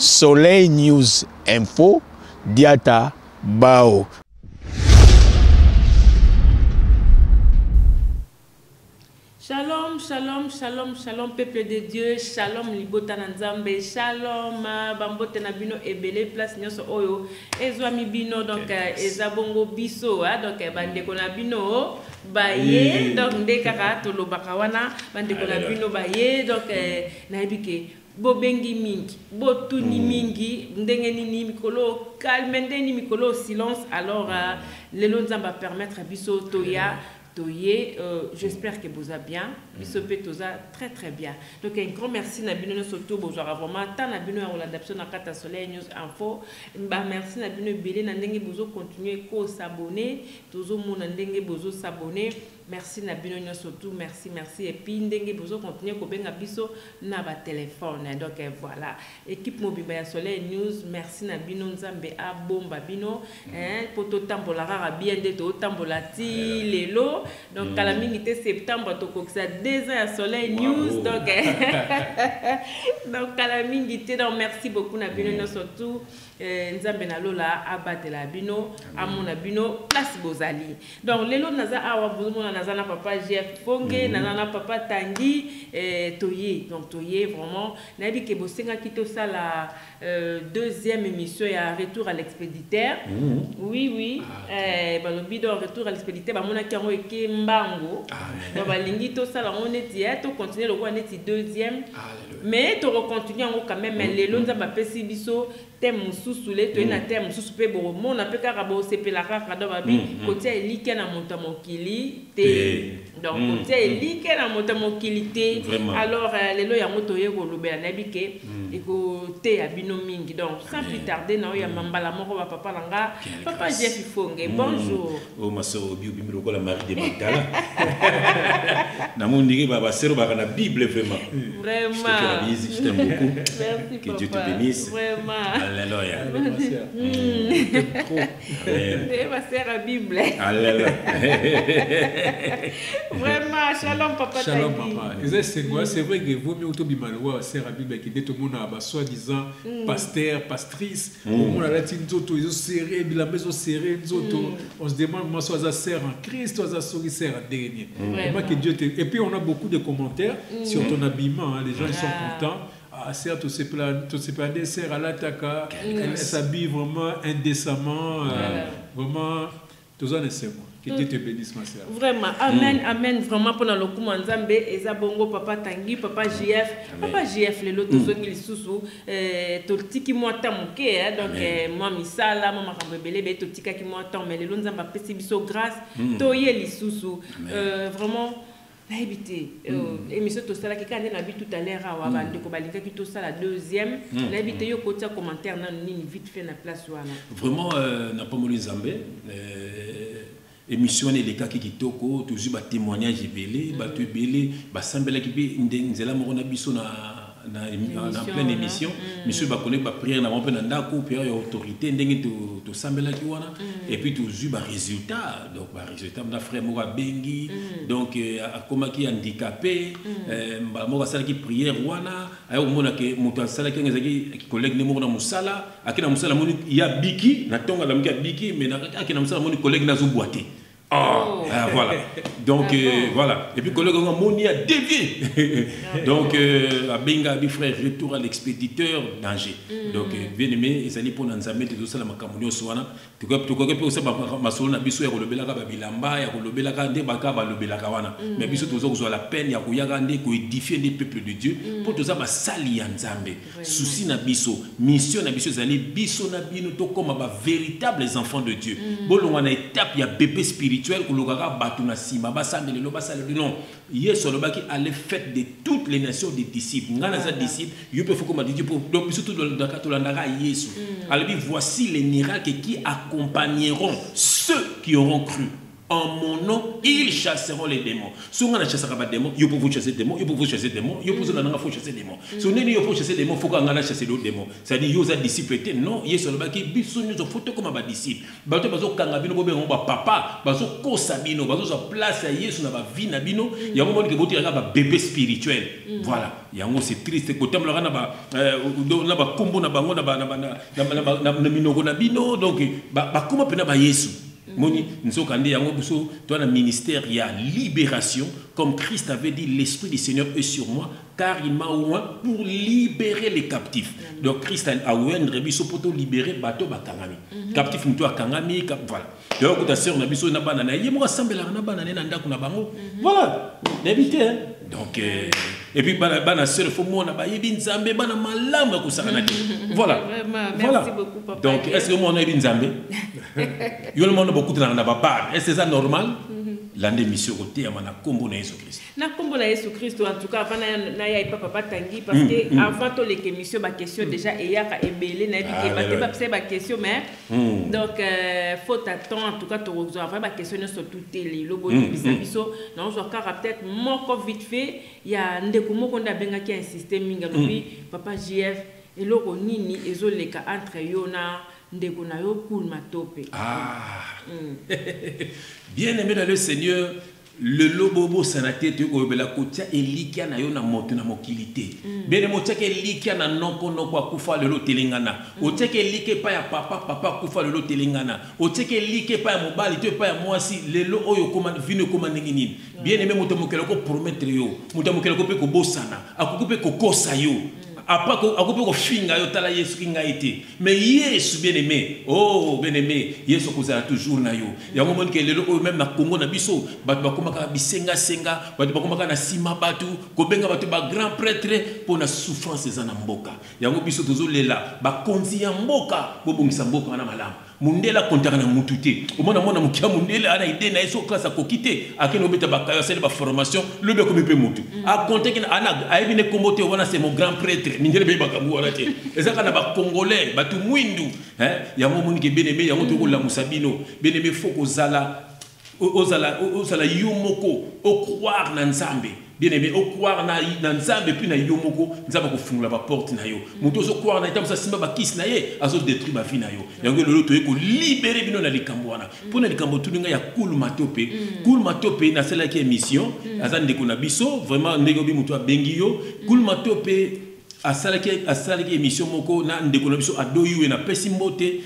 Soleil News Info, Diata Bao. Shalom, shalom, shalom, shalom, peuple de Dieu, shalom, libota nanzambe, shalom, bambote na bino ebele, place nyoso oyo, ezwami bino, donc, ezabongo biso, donc, bandeko na bino, baye, donc, ndekaka, tolo bakawana, bandeko na bino, baye, donc, naibike, bobengi mingi, botuni mingi, ndenge nini mikolo, calme, ndenge mikolo, silence, alors, le lonzamba permettre à biso toya, j'espère que vous allez bien. Très très bien. Donc un grand merci Nabino surtout bonjour vraiment tant Nabino à l'adaptation à Kata Soleil News Info. Merci Nabino Belé Nandenge bozo continuer ko s'abonner. Toujours mon Nandenge bozo s'abonner. Merci Nabino surtout merci et puis Ndenge bozo continuer ko benga biso na ba téléphone. Donc voilà. Équipe Mobile Soleil News merci Nabino Nzambe a bomba bino poto tambola rara bien de to tambola ti lelo. Donc, à la minute septembre, tu as 2 ans à Soleil News. Donc, à la minute, donc, merci beaucoup, Nabino, surtout, Nzambe Nalola, Abate Labino, Amon Nabino, Place Bozali. Donc, les lots Naza Awa Bouzmouna, Nazana Papa Jeff Fonge, Nazana Papa Tanguy, Toye. Donc, Toye, vraiment, Nabi Kebosenga Kito ça la 2e émission et un retour à l'expéditeur. Oui. Le bidon retour à l'expéditeur, mon akiro eke mbango. Donc, balingi to ça la on est to continuer le roi net 2e. Mais tu continuer quand même les lonza ba pesi biso thème mususu le to na thème mususu pe bo mon na pe karabo sepela kaka do babi côté elike na montamokili te. Donc côté elike na montamokili te. Alors lelo ya moto yego lobela na bike eko te abino mingi. Donc sans plus tarder na ya mambala moko ba papa langa papa Jeff Fonge. Bonjour. Oh ma sœur Obi Obi Miroko la Marie de Magdala. Na mon ndiki baba sero ba na Bible vraiment. Vraiment. Je t'aime beaucoup. Merci, que Dieu te bénisse. Vraiment. Alléluia. C'est ma sœur à Bible. Alléluia. Vraiment, shalom papa. Shalom papa. C'est vrai que vous mieux autour de sœur à Bible qui dit tout le monde a soi-disant pasteur, pastrice. Au monde a latin zoto, ils ont serré, la maison serrée, zoto. On se demande moi soit sœur en Christ, soit sœur en dernier. Vraiment que Dieu te... Et puis on a beaucoup de commentaires sur ton habillement. Les gens ils sont contents. Ah, certes, c'est pas des sœurs à l'attaque. Elle s'habille vraiment indécemment. Vraiment, tout ça, c'est moi. Que Dieu te bénisse, ma sœur. Vraiment, amen, amen. Vraiment, pendant le coup, Nzambe, Eza Bongo, papa Tanguy, papa JF, papa JF, les lotos, ils sous toltiki moi tamuke, donc moi misala, moi marbebele, toltika qui moi tam, mais les lotos Nzamba pesi biso grâce, toye li sous vraiment. L'habité, émission tout ça là qui quand on a vu tout à l'heure à Wabande, qu'on va lire qui tout ça la 2e, l'habité yo côté commentaire nan ni vite fait na place wana. Vraiment n'a pas moulu Zambé. Émission les cas qui toko toujours ba témoignage belé, ba tu belé, ba sambela qui bi nzela mo na biso na pleine émission monsieur ba connaît ba prière na mo pe na ndako prière autorité ndenge to sambela ki wana et puis toujours ba résultat donc ba résultat na frère mo ba bengi donc akoma ki handicapé ba mo ba sala ki prière wana ayo mona ke moto sala ki ngezaki collègue ne mo na musala akina musala mo ya biki na tonga la mki biki mais na akina musala mo collègue na zo boiter. Voilà. Donc, voilà. Et puis, collègue, on a dévié. Donc, à Benga, mes frères, retour à l'expéditeur, danger. Donc, bien aimé, ils allaient pour nous amener tout ça, la macamonio soana. Tu vois, ça, ma solona, biso, ya kolobelaka, babilamba, ya kolobelaka, nde baka, balobelaka wana. Mais biso, tout ça, vous avez la peine, ya koyagande, ko édifier les peuples de Dieu. Pour tout ça, ba sali ya nzambe. Souci na biso, mission na biso, zali, biso na bino, to comme ba véritables enfants de Dieu. Bon, on a étape, il y a bébé spirituel. Non, Yesu qui allait faire de toutes les nations des disciples. Disciples, il peut faire Dieu pour donc surtout dans le Yesu. Alors voici les miracles qui accompagneront ceux qui auront cru. en mon nom, ils chasseront les démons. Si on a chassé les démons, il faut chasser les démons, il faut chasser les démons, il faut chasser les démons. Si on est faut chasser les démons, il faut qu'on a chassé les démons. C'est-à-dire, il y a des disciples, non, il y a sur le bac, il y a photo comme un disciple. Il y a des papa, il y a des sabino, il y a des place à Yesu, il y a des vie, il y a un moment qui est un bébé spirituel. Voilà. Il y a un c'est triste. Quand on a un combo, donc, comment on a Yesu? Moni, nous sommes un ministère, il y a libération, comme Christ avait dit, l'Esprit du Seigneur est sur moi, car il m'a oint pour libérer les captifs. Donc Christ a oint pour libérer bateau bakangami. Captif nous doit kangami, voilà. Donc ta sœur n'a biso na banana, il moi semble na banana na ndako na bango. Voilà, d'éviter. Donc et puis bana sœur faut moi na ba yebi nzambe bana malamu ko sakana. Voilà. Merci beaucoup papa. Donc est-ce que moi on a yebi nzambe? Yo le monde beaucoup dans na ba. Est-ce que c'est normal? L'année mission côté à mana kombo na Yesu Christ. Na kombo na Yesu Christ en tout cas avant na ya papa tangi parce que avant to les émissions ba question déjà et ya ka ebele na bi ke ba question mais donc faut attendre en tout cas to avoir ba question sur tout télé lobo biso na on soit peut-être moko vite fait il y a ndeko moko nda benga ki insister minga lobi papa JF et loko nini ezoleka entre yo na ndeko na yo Cool Matope. Bien aimé dans le Seigneur, le lobobo sanate te obela kotia elikia na yo na moto na mokilité. Bien aimé tia ke elikia na noko noko akufa lelo telengana. O tia ke elike pa ya papa kufa lelo telengana. O tia ke elike pa ya mobali te pa ya mwasi lelo oyo koma vino koma nini. Bien aimé moto mokelo ko promettre yo. Moto mokelo ko pe ko bosana. Akupe ko kosa yo. Après, on peut finir à Yesu qui a été. Mais Yesu bien aimé, oh bien aimé, Yesu qui a toujours na yo. Il y a un moment que les gens même na Congo na biso, batu bakomaka bisenga senga, batu bakomaka na sima batu, kobenga batu ba grand prêtre pour na souffrance za na mboka. Il y a un biso toujours lela, ba konzi ya mboka, bo bongisa mboka na malamu. Mundela kontaka na mutute. Omona mona mukia mundela ana ide na eso classe akokite, akeno beta bakaya sele ba formation, le be comme pe mutu. A compter que ana aibine kombote wana c'est mon grand prêtre. Ninjele be bakabu wana te. Ezaka na ba congolais, batu mwindu, ya momoni ke beneme ya moto ko la musabino, beneme foko zala ozala yomoko au croire na nzambe. Bien aimé, au croire na nzambe puis na yomoko nzamba ko fungula ba porte na yo. Muto so croire na itamsa simba ba kiss na ye azo détruire ba vie na yo. Yango lolo to ko libérer bino na likambo wana. Pona likambo tuninga ya Cool Matope. Cool Matope na celle qui émission azande ko na biso vraiment ndeko bi muto abengi yo. Cool Matope asalaki émission moko na ndeko na biso adoyu na pesimbote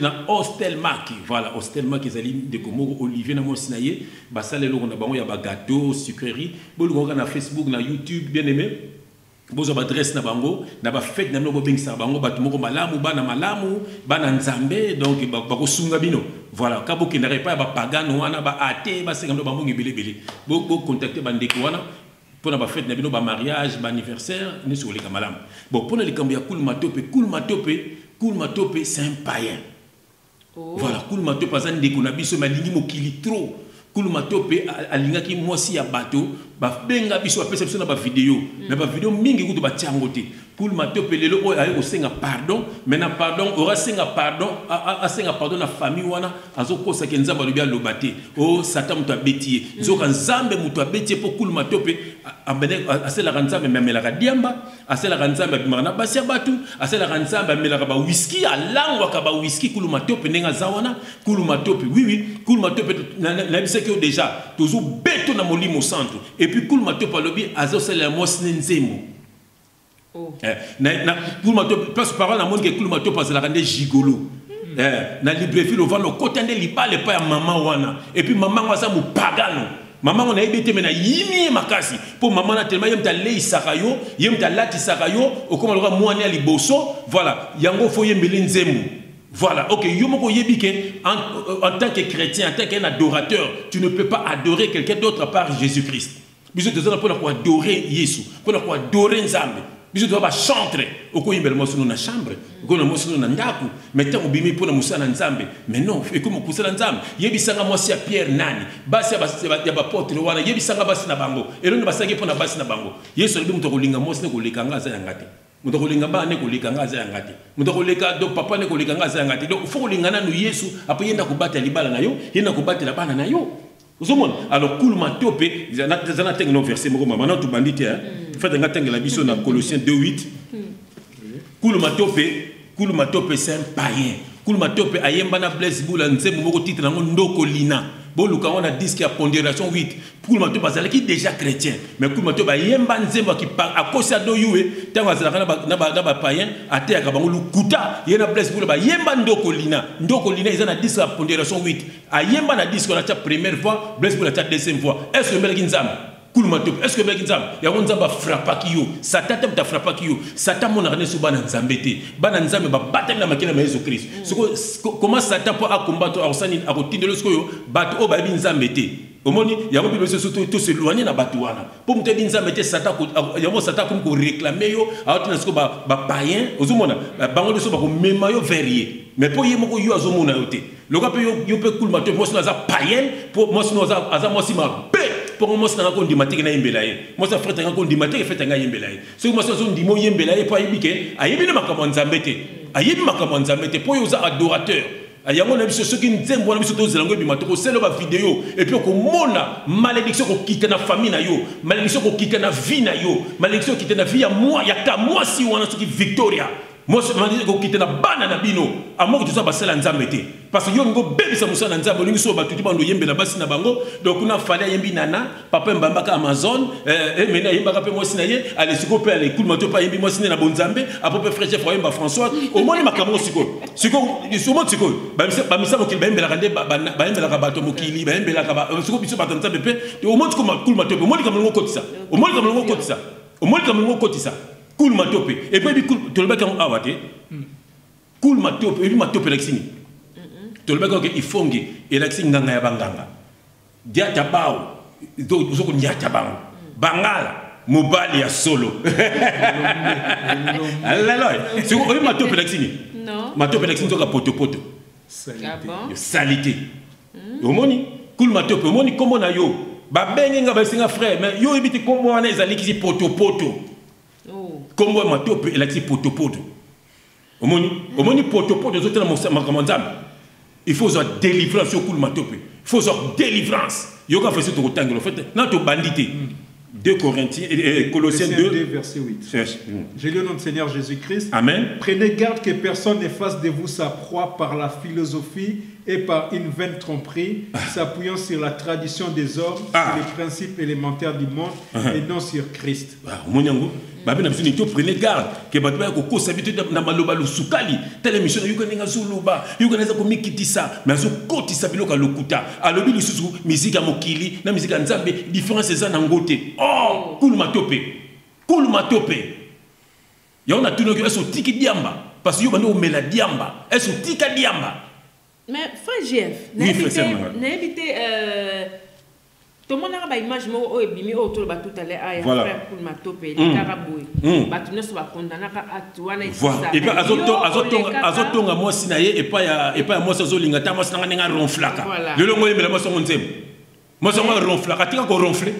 na Hostelmark. Voilà, Hostelmark ezali ndeko moko Olivier na mosinaye basale loko na bango ya ba gâteau sucrerie boluko na Facebook na YouTube bien aimé bozo ba adresse na bango na ba fête na no bengisa bango batu moko malamu bana nzambe donc ba ko sunga bino. Voilà, kabo ki n'arrive pas ba pagano wana ba athée ba senga no bango ngibelebele bo contacter ba ndeko wana pour la fête, nous avons mariage, anniversaire, nous sommes les camarades. Bon, pour les camarades, Cool Matope, c'est un païen. Voilà, Cool Matope, parce que nous avons malingi mokili trop. Cool Matope, alinga ki mwasi ya bateau, ba benga biso apesa biso na ba vidéo. Na ba vidéo mingi kutu ba tiangote. Cool Matope lelo o ayo senga pardon, maintenant pardon, aura senga pardon, a senga pardon na famille wana, azoko sa ke nzamba lobia lobate. Oh Satan mutu abetiye. Zoka nzambe mutu abetiye pour Cool Matope ambene asela nzambe memela ka diamba, asela nzambe bimana basia batu, asela nzambe memela ka ba whisky alangwa ka ba whisky Cool Matope nenga zawana, Cool Matope. Oui, Cool Matope na bisa que déjà toujours beto na molimo centre et puis Cool Matope alobi azosela mosne nzembo. Na Cool Matope parce parole na monde que Cool Matope azala rende gigolo. Na libreville au valo côté ndé libale pa ya maman wana et puis maman wa sa mu pagano. Maman on a ebité mena yimi makasi pour maman na tellement yem ta lei sakayo, yem ta lati sakayo, o comme le moine ya liboso, voilà, yango fo yembeli nzembo. Voilà, ok, yomoko yebike en tant que chrétien, en tant qu'un adorateur, tu ne peux pas adorer quelqu'un d'autre à part Jésus-Christ. Bisous de ça pour adorer Jésus, pour adorer Nzambe. Bisous de ça chanter. Oko yimbel mosu na chambre, oko na mosu na ndaku, mettez au bimi pour na musa na Nzambe. Mais non, et comme musa na Nzambe, yebisanga mosi ya Pierre nani, basi ya ba porte wana, yebisanga basi na bango. Et non basaki pour na basi na bango. Yesu libi muto kolinga mosi ne kolekanga za yangate. mutu akolinga bana ne koleka nga aza yanga te mutu akoleka do papa ne koleka nga aza yanga te donc faut kolingana no Yesu après yenda kobatela libala na yo yenda kobatela bana na yo ozomona alors kulu matope zana tenga no verset moko mama na to bandite fait nga tenga la biso na Colossiens 2:8 kulu matope c'est un païen kulu matope ayemba na Blaise Bula nzembo moko titre nango ndoko lina boluka on a disque à pondération 8 kulu matope bazala ki déjà chrétien mais kulu matope ayemba nzembo ki a kosa do yuwe tango azala na ba païen atea ka bango lukuta yena Blaise Bula ba yemba ndoko lina ils na disque à pondération 8 ayemba na disque on a ta première fois Blaise Bula ta deuxième fois est-ce que mbele kinzamba est-ce que bien qu'il y a un zamba frappa qui yo Satan t'a frappé qui yo Satan mon arne sous bana nzambete bana nzambe ba bataille na makina Jésus Christ comment Satan peut combattre arsani a rotindelo ce yo bato o ba bi nzambete omoni ya ko biso surtout tout s'éloigner na bato wana pour muté bi nzambete Satan ya mo Satan comme ko réclamer yo a tina ce ba païen ozomona bango de so ba ko mema yo verrier mais pour yemo ko yo azomona yote le gars yo peut cool mato mo so za païen pour mo so za mo si ma pour moi c'est encore dimatique na yembelaye moi ça fait encore dimatique fait nga yembelaye so moi ça son dimo yembelaye pour ayibike ayibina makamanzambete ayibi makamanzambete pour yo za adorateur ayango na biso soki nzembo na biso to zelango bima to selo ba vidéo et puis ko mona malédiction ko quitter na famille na yo malédiction ko quitter na vie na yo malédiction ko quitter na vie ya moi ya ta moi si wana soki Victoria moi je me dis que quitter na bana na bino amoko to za basela nzambete parce que yo ngo bebisa musana nzambo ningi so batuti bando yembela basi na bango donc kuna fallait yembi nana papa mbamba Amazon mena yemba ka pe moi sinaye ale siko pe ale cool mato pa yembi moi siné na bonzambe apope frère chef yemba François au moins makamo siko ba misa mokili ba yembela kande ba yembela ka bato mokili ba yembela ka ba siko biso batanza bepe au moins cool mato au moins kamongo kotisa au moins kamongo kotisa au moins kamongo kotisa cool matope et puis cool to le baka awate cool matope et puis matope lexini to le baka il fonge et lexini nganga ya banganga dia tabao do zoko nya tabango bangala mobali ya solo alalo c'est ko matope lexini non matope lexini to ka poto salité omoni cool matope omoni komo na yo ba benga nga ba singa frère mais yo ebiti komo wana ezali ki poto comme moi matope et la ti poto omoni poto zote na makamwanzamba il faut soit délivrance sur cool matope il faut soit délivrance yoka fait ce rectangle en fait na to bandité 2 Corinthiens et Colossiens 2 verset 8. J'ai lu au nom du Seigneur Jésus-Christ. Amen. Prenez garde que personne ne fasse de vous sa proie par la philosophie et par une vaine tromperie, s'appuyant sur la tradition des hommes, sur les principes élémentaires du monde et non sur Christ. Prenez garde que batba ko ko sabité na maloba lusukali telle mission yuko ninga zuluba yuko naza ko mikitisa mais zo kotisa biloka lokuta alobi lisusu musique ya mokili na musique ya nzambe différence eza na ngote cool matope ya on a tuno que eso tiki diamba parce que yo bando mela diamba eso tika diamba mais frère Jeff n'habite tout le monde a une image où il y a tout à l'heure frère pour matope les caraboués batu ne sont condamnés à atuana et puis azotonga moi sinaye et pas moi sazolinga ta moi sinanga nga ronflaka le longo yemela moi songo nzembo moi songo ronflaka tika ko ronfler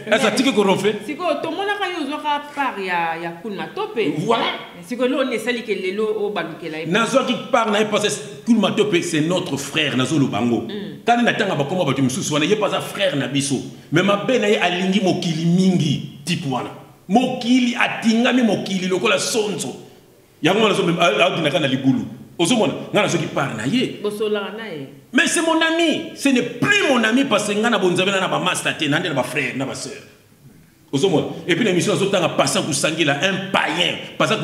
asa tika ko ronfler siko tout le monde a yo zoka par ya cool matope voilà siko lo ne sali ke lelo o balukela nazo ki par na parce cool matope c'est notre frère nazo lubango quand na tanga ba koma ba tumsusu wana ye pas un frère na biso mais ma bena ye alingi mokili mingi type wana mokili atingami mokili lokola sonzo yango nazo même adina kana libulu ozomona ngana soki par na ye bosola na ye mais c'est mon ami ce n'est plus mon ami parce que ngana bonzabe na ba master te na ba frère na ba sœur et puis l'émission azotanga passant kusangila un païen passant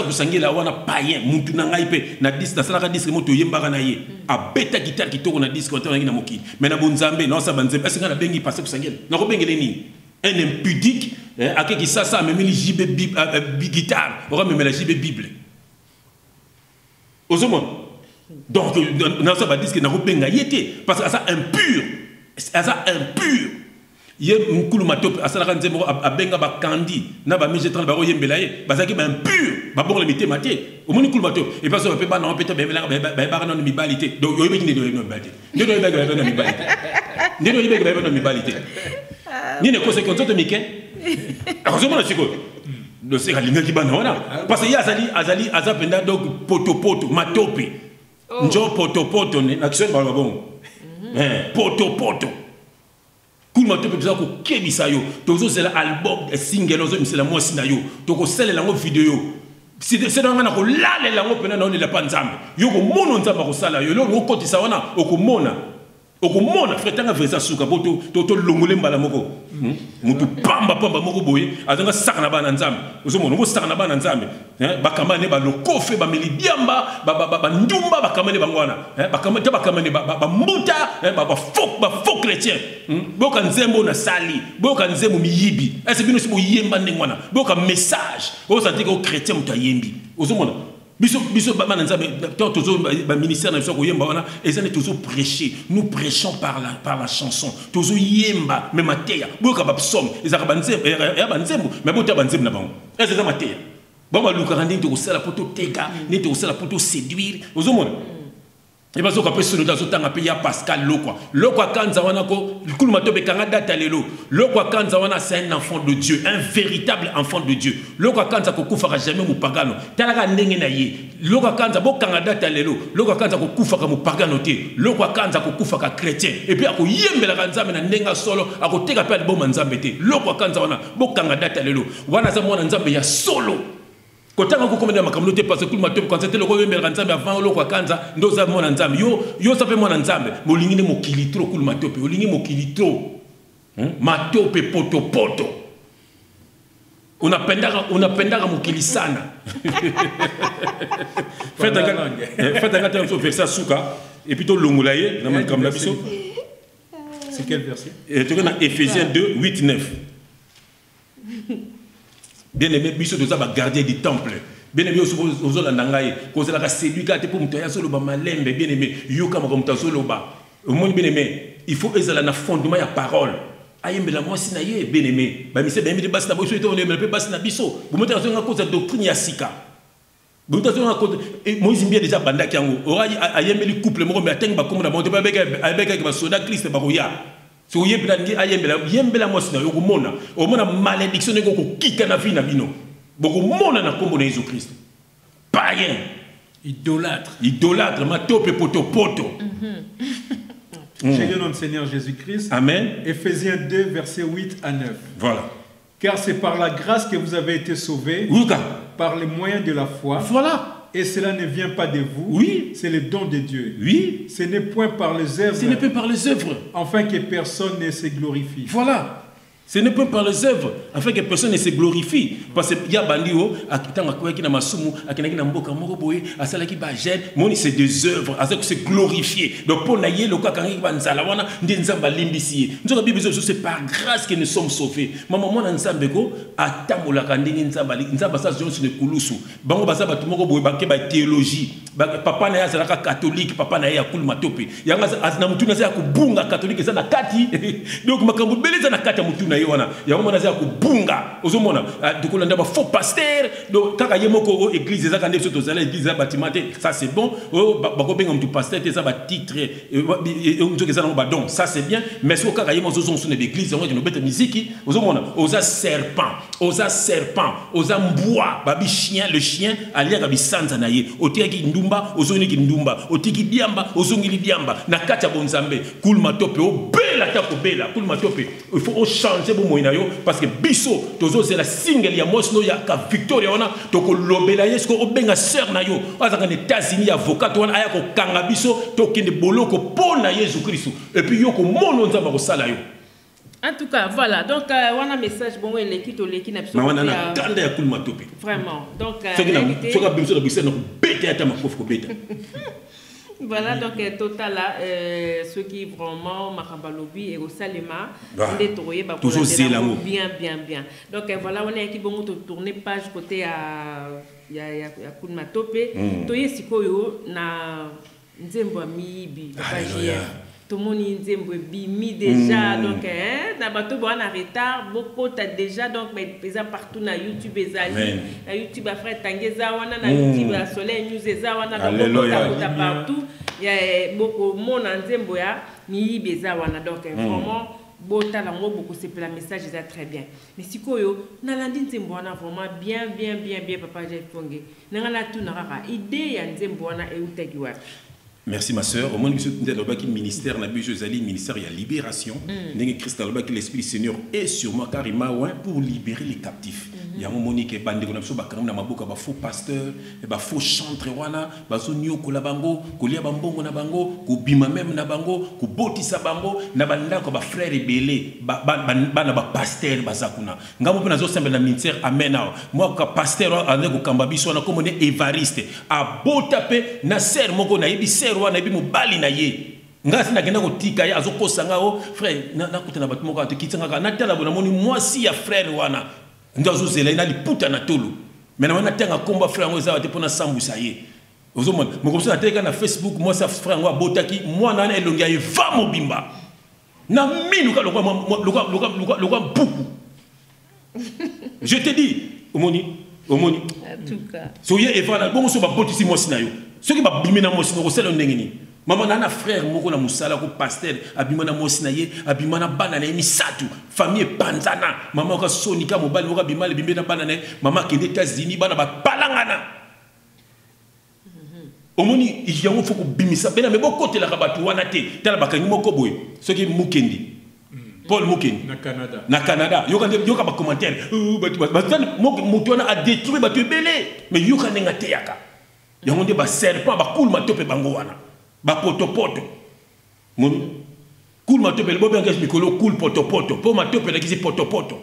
kusangila wana païen mutu na ngai pe na disque na sala disque moto yembaka na ye a beta guitare kitoko na disque on na mokili mais na bonzambe na sa banzembe est-ce que na bengi passant kusangila na ko bengele ni un impudique akeki ça même li JB guitare on va même la JB bible ozomon donc na sa disque na ko benga yete parce que ça impur ye mukulu matope asala nzembo abenga ba kandi na ba mije 30 ba yembela ye bazaki ba impur ba bon le mité maté au moni kulu matope et parce que pe ba na peta ba na mibalité donc yo yebeki ndedo no mibalité ndedo yebeki ba na mibalité ndedo yebeki ba na mibalité ni ne conseil konzo to mike azomona siko le sera lingi bana wana parce que ya azapenda donc poto matope njo poto ne action ba bon poto Cool matope toza ko kebisa yo tozo c'est l'album single ozo misela mwasi na yo toko sele lango vidéo c'est dans na ko lale lango pena na on la panzambe yo ko mono nzamba ko sala yo lo koti sa wana okomona frère tanga vresa suka poto to longole mbala moko mutu pamba moko boye azanga saka na bana nzambe ozomona ngo saka na bana nzambe bakamane ba lokofe ba milidiamba ba ndumba bakamane bangwana bakamane ba mbuta ba faux chrétien boka nzembo na sali boka nzembo miyibi ese bino sibo yemba ndengwana boka message osantike o chrétien muta yembi ozomona biso bana nzambe tozo ba ministère na biso ko yemba wana ezane tozo prêcher nous prêchons par la chanson tozo yemba me mateya boka ba psaume ezaka banzembo ya banzembo mais bota banzembo na bango ezaka mateya baba luka randi to sala poto teka ni to sala poto séduire ozomona et parce que après ce nous avons tant appelé Pascal Lokwa kanza wana ko kulu matobe kanga data lelo Lokwa kanza wana c'est un enfant de Dieu, un véritable enfant de Dieu. Lokwa kanza ko kufaka jamais mu pagano talaka ndenge na ye Lokwa kanza bo kanga data lelo Lokwa kanza ko kufaka mu pagano te Lokwa kanza ko kufaka chrétien et puis ako yembela kanza na ndenga solo ako teka pe bo manzambe te Lokwa kanza wana bo kanga data lelo wana za mwana nzambe ya solo kotanga ko komenda makambo te parce que tout matope quand c'était le ko yembela nzambe avant lo kwa kanza ndoza mwana nzambe yo sape mwana nzambe molingine mokili trop kul matope olingi mokili trop matope poto unapendaka mokili sana faites un gâteau verset suka et puis to longola ye na makambo na biso c'est quel verset et tu connais Éphésiens 2 8 9. Bien aimé, biso doza ba gardien du temple. Bien aimé, ozo la nangaye, koza la séduit kate pour mutaya solo ba malembe, bien aimé, yoka ma comme solo ba. Au monde bien aimé, il faut ezala na fondement ya parole. Ayembe la moi sinaye, bien aimé. Ba mise bien aimé basi na boso to on aime basi na biso. Vous mettez en cause de doctrine ya sika. Vous mettez en cause Moïse bien déjà banda ki yango. Ora ayembe li couple moko mais ateng ba comme na monte ba avec ba soda Christ ba roya. Si vous yembela mwasi na yo komona omona malédiction ne ko kika na vie na bino boko mona na kombo na Jésus Christ païen idolâtre matope poto J'ai le nom du Seigneur Jésus-Christ. Amen. Éphésiens 2 versets 8 à 9. Voilà. Car c'est par la grâce que vous avez été sauvés par les moyens de la foi. Voilà. Et cela ne vient pas de vous. Oui. C'est le don de Dieu. Oui. Ce n'est point par les œuvres. Ce n'est pas par les œuvres. Afin que personne ne se glorifie. Voilà. Ce n'est pas par les œuvres, afin que personne ne se glorifie. Parce qu'il y a bandio, qui na masumu, qui na mboka moko boye, asala ki ba gêne, moni c'est des œuvres, afin que c'est glorifié. Donc pour naïe le quoi quand il va nzala wana, ndi nzamba limbisi. Nous Bible c'est par grâce que nous sommes sauvés. Maman mona nzambe ko atamola kandini nzamba sa zone sur kulusu. Bango basa ba tumoko boye ba ke ba théologie. Papa na ya zalaka catholique, papa na ya kul matope. Yanga azna mutuna za kubunga catholique za na kati. Donc makambo beleza na kati mutuna yona ya mona za kubunga ozomona dukolanda ba faux pasteur donc kaka yemoko église za kande soto zala église za bâtiment ça c'est bon bako benga mtu pasteur te za ba titre nzoke za ba don ça c'est bien mais so kaka yemo zozo sone d'église on no beta musique ozomona oza serpent oza mbwa babi chien le chien alia ka bisanza na ye otiaki ndumba ozoni ki ndumba otiki diamba ozongili diamba na kati ya bonzambe kul matope o bela ta ko bela kul matope il faut changer bon moyen yo parce que biso tozo c'est la single ya mosno ya ka victoria ona to ko lobela yesko obenga sœur na yo azanga ne États-Unis avocat wana aya ko kanga biso to kende boloko pona Jésus Christ et puis yo ko mono nzamba ko sala yo. En tout cas, voilà. Donc, on a un message bon, l'équipe n'a pas besoin de vraiment. Donc, voilà, donc, total là, ceux qui vraiment Makambalobi et au Salema, toujours bien. Donc, voilà, on est qui bon tourner page côté à Kulma Topé. Toye Sikoyo na Nzembo Mibi, tout le monde est mis déjà donc na bato bon en retard beaucoup t'as déjà donc mais présent partout na YouTube ezali na YouTube frère Tangeza wana na YouTube la Soleil News eza wana donc partout il y a beaucoup monde en Nzembo ya ni beza wana donc vraiment bota la ngo beaucoup c'est le message est très bien mais sikoyo na landi nzembwana vraiment bien papa Jeff Fonge na na tout na rara idée ya nzembwana e utaki wapi. Merci ma sœur. Au moins le ministère na Bijozali ministère ya libération. Ndenge Christ aloba que l'esprit du Seigneur est sur moi car il m'a oint pour libérer les captifs. Ya monique bande ko biso bakanga na maboka ba faux pasteur et ba faux chantre wana bazo nyoko la bango kolia bambongo na bango ko bima même na bango ko botisa bango na banda ko ba frère ebele bana ba pasteur bazakuna ngamo pe nazo semble na ministère amen. Moi ka pasteur ane ko kamba biso na comme ne Evariste a botape na ser moko na yebi ser wana yebi mobali na ye ngasi na kenda ko tika ya azokosa ngao frère na kutana batu moko atikitsanga na tala bona moni mwasi ya frère wana ndazo zela ina liputa na tolo mais na wana tanga komba frère ngo za te pona sambusa ye ozomona mokomso na teka na Facebook moi sa frère ngo abotaki mwana na elongi ya va mobimba na minuka lokwa buku je te dis omoni en tout cas so ye evana bongo so ba botisi mosi na yo soki ba bimina mosi no ko selo ndengeni maman nana frère moko na musala ko pasteur abimana mosi na ye abimana bana na misatu famille panzana maman ka sonika mobali moko abimala bimbena bana na maman ke États-Unis bana ba palangana omoni yango foko bimisa bena me bokote la kabatu wana te tala bakangi moko boy soki mukendi Paul Mukendi na Canada yoka ba commentaire moto na a détruit ba tebele mais yoka nenga te yaka yango nde ba serpent ba cool matope bango wana ba potopoto mon cool matope le bobe engage mikolo cool potopoto po matope la kisi potopoto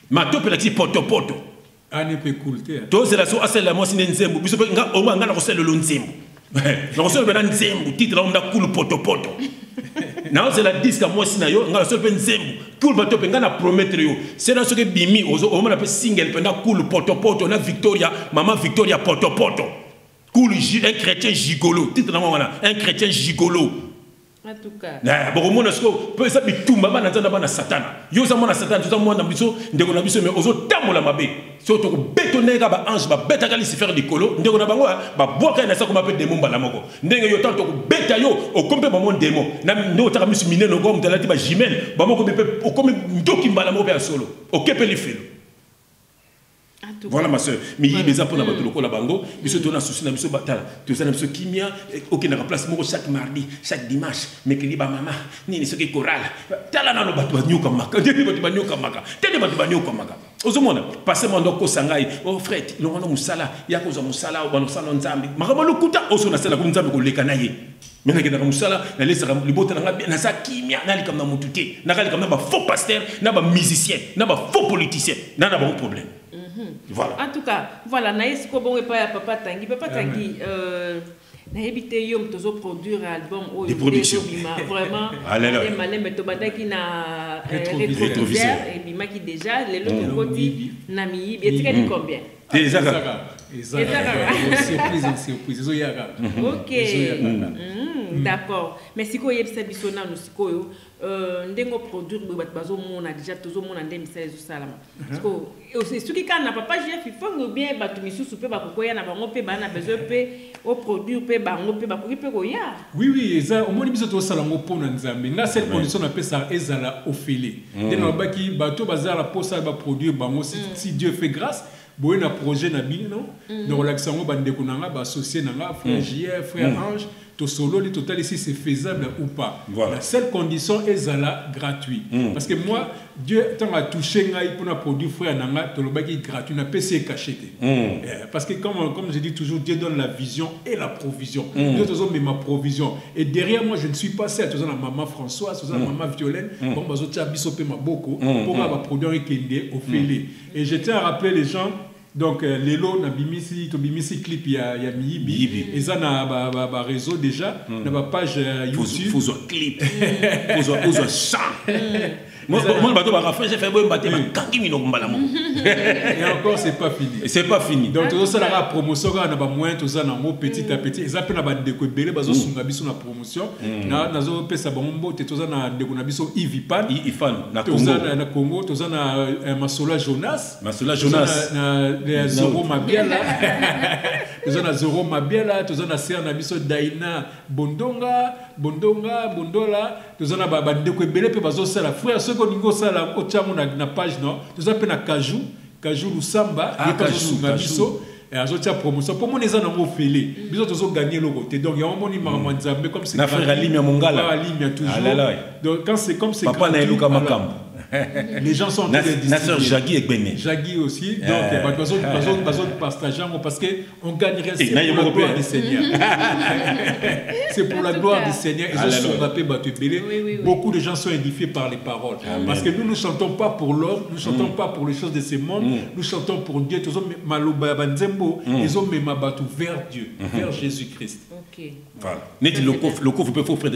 matope la kisi potopoto ane pe cool te to c'est la so asela mo sine nzembo biso nga o nga na ko selo lo nzembo na ko selo bena nzembo titre on da cool potopoto na c'est la disque moi sina yo nga selo pe nzembo cool matope nga na promettre yo c'est dans ce que bimi o mo na pe single pe na cool potopoto na Victoria maman Victoria potopoto cool un chrétien gigolo titre na mwana un chrétien gigolo en tout cas na bon mona sko peut ça bitumba bana nzanda bana satana yo za mona satana to za mwana biso ndeko na biso mais ozo tamola mabe so to bétonner ka ba ange ba beta ka Lucifer likolo ndeko na bango ba boka na sa ko mape démon bala moko ndenge yo tanto ko beta yo o kompe ba mon démon na ndo ta misu mineno ngom tala ti ba jimel ba moko be o komi ndoki mbala moko ya solo o kepe li filo. Voilà ma soeur, mais il y a pour la battre la bango, mais surtout on a souci na biso batala, tout ça na biso kimia, OK na place moko chaque mardi, chaque dimanche, mais que liba mama, ni ce qui choral. Tala na no batwa nyoka maka, tete batwa nyoka maka, tete batwa nyoka maka. Ozomona, passer mon ndoko sangai, oh frère, lo wana musala, ya ko za musala o bano sala nzambi. Makama lokuta oso na sala ko nzambi ko leka na ye. Mena ke na musala, na lesa libota na ngabi na sa kimia, na likam na mututé, na likam na ba faux pasteur, na ba musicien, na ba faux politicien, na ba problème. Voilà. En tout cas, voilà, naïs ko bon pas papa Tanguy na habité yom tozo produire album des productions vraiment les malais mais to badaki na rétroviseur et bima qui déjà les lots côté na mi et tu gagnes combien déjà surprise OK d'accord mais siko yebisa biso na siko yo ndengo produire bazo mona déjà tozo mona ndem misala zo salama siko aussi ce qui kana papa Jeff il faut bien batu misusu pe bakokoya na bango pe bana besoin pe au produire pe bango pe bakoki pe ko ya oui eza au moins biso to salango pona nzambe na cette condition na pesa ezala ofele dena baki bato bazala posa ba produire bango si Dieu fait grâce boye na projet na bino no relaxango bande kunanga ba associé nanga frère JF frère Ange to solo les total ici c'est faisable ou pas. Voilà. La seule condition est là gratuit parce que moi Dieu tant a touché ngai pour na produit frère nanga to lobaki gratuit na PC caché parce que comme je dis toujours Dieu donne la vision et la provision. Dieu toujours met ma provision et derrière moi je ne suis pas seul, toujours la maman Françoise, toujours la maman Violaine, bon bazo tia biso pe maboko pour ma produire kende au félé. Et je tiens à rappeler les gens. Donc lelo na bimisi to bimisi clip ya miyibi eza na ba réseau déjà na ba page YouTube faut clip faut chant Moi, j'ai fait bon bâtiment. Et encore, c'est pas fini. C'est pas fini. Donc, tout ça, la promotion, on a moins, tout ça, petit à petit. Ils appellent la découverte, ils ont la promotion. Na pesa bombo, tout ça, na découverte, Ivipan. Na Congo, tout ça, na Masola Jonas. Masola Jonas. Na Zoro Mabiala. Tout ça, na Zoro Mabiala. Tout ça, na Serre Nabiso Daina Bondonga, Bondola. Tout ça, na découverte, puis bazo ça la frère, ceux qu'on y ça la ochamo na page non. Tout ça, na Kajou Lusamba, il y a pas de Nabiso. Et à la promotion, pour moi, les gens ont fait les. Ils ont gagné le côté. Donc, il y a un moment où ils ont comme c'est. Frère Alimia Mongala. Alimia toujours. Donc, quand c'est comme c'est. Papa Naïlouka Makam. Les gens sont en train de distribuer. Nasser Jagui et Bené. Jagui aussi. Donc, parce qu'on gagnerait. C'est pour la gloire du Seigneur. C'est pour la gloire du Seigneur. Ils ont rappelé Batubélé. Beaucoup de gens sont édifiés par les paroles. Parce que nous ne chantons pas pour l'homme, nous ne chantons pas pour les choses de ce monde, nous chantons pour Dieu. Ils ont mis ma bateau vers Dieu, vers Jésus-Christ. Voilà. Net le coffre peut faire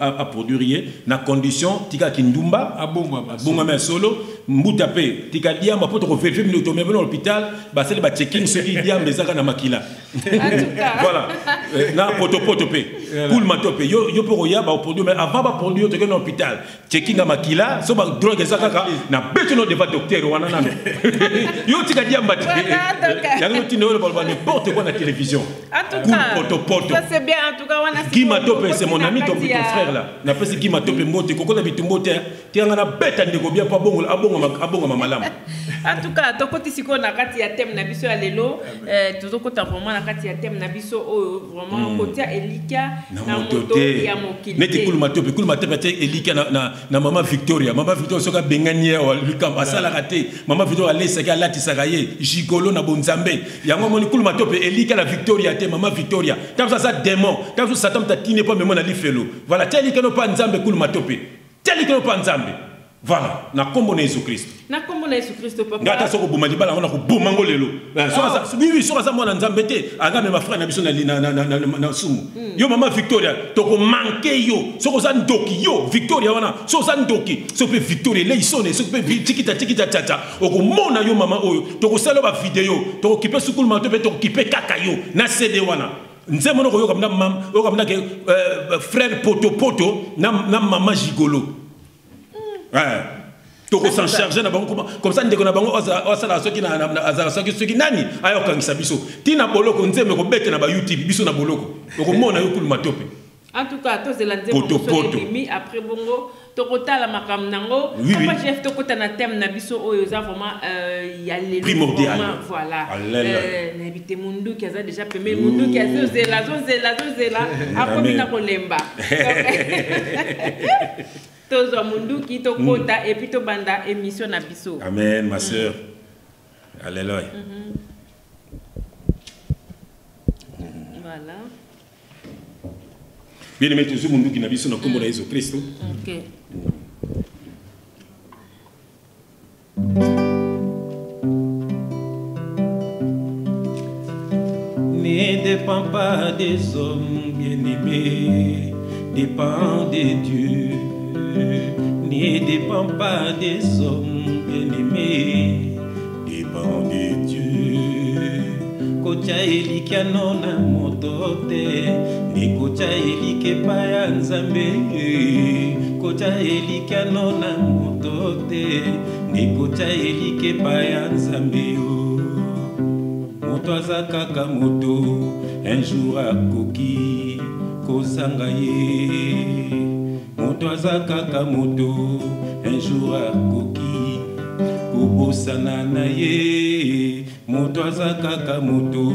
à produire na condition tika kindumba bonga mais solo mutape tika dia ma poto vérifier mais automé dans l'hôpital ba c'est ba checking ce qui dia mais ça na makila voilà na poto pe cool matope yo pour ya ba produire mais avant ba produire to dans l'hôpital checking na makila so ba drogue ça kaka na beto no devant docteur wana na yo tika dia mbati ya no tino ba n'importe quoi na télévision en tout cas ça c'est bien en tout cas Guy Matope c'est mon ami ton frère là na pesi Guy Matope mbote koko na bitumbote tianga na beta ndeko bien pas bongo abonga malamu en tout cas tokoti siko na kati ya thème na biso ya lelo tozokota vraiment na kati ya thème na biso vraiment kotia Elika na moto ya mokili neti Cool Matope te Elika na mama Victoria soka benganie o Lucam asala raté mama Victoria alesa ka lati sakaye jigolo na bonzambe yango moni Cool Matope Elika la Victoria te mama Victoria tam ça démon tam Satan ta tine pas même na lifelo voilà teli que no pas nzambe Cool Matope teli que no pas nzambe voilà na kombo na Jésus Christ papa ngata soko boma libala on a ko bomango lelo so oui so ça mona nzambe te anga me ma frère na biso na sumu yo mama Victoria to ko manquer yo soko za ndoki yo Victoria wana so za ndoki so pe Victoria le isone so pe tikita tata o ko mona yo mama oyo to ko sala ba vidéo to ko kipe Cool Matope to ko kipe kaka yo na CD wana nzemo no ko yo kamna ke frère poto na mama Gigolo toko s'en charger na bango comme ça ndeko na bango osala soki na azala soki nani ayo kangisa biso tina boloko nzeme ko bete na ba YouTube biso na boloko ko mona yo Cool Matope en tout cas to zela nzeme ko mi après bongo tokota la makam nango papa chef tokota na thème na biso oyo za vraiment ya le primordial voilà n'habite mundu qui a déjà pemé mundu qui a zela après na kolemba Tozo mundu qui to kota et puis to banda émission na biso. Amen ma sœur. Alléluia. Voilà. Bien aimé toujours mundu qui na biso na kombo na Jésus Christ. OK. Ne dépend pas des hommes bien-aimés, dépend de Dieu. Ne dépend pas des hommes bien-aimés, dépend de Dieu. Kocha Elika nona motote, ni kocha Elike paya nzambe. Kocha Elika nona motote, ni kocha Elike paya nzambe. Moto azakaka moto, un jour akoki kozanga ye. Moto azakaka moto, un jour akoki kobosana na ye. Moto azakaka moto,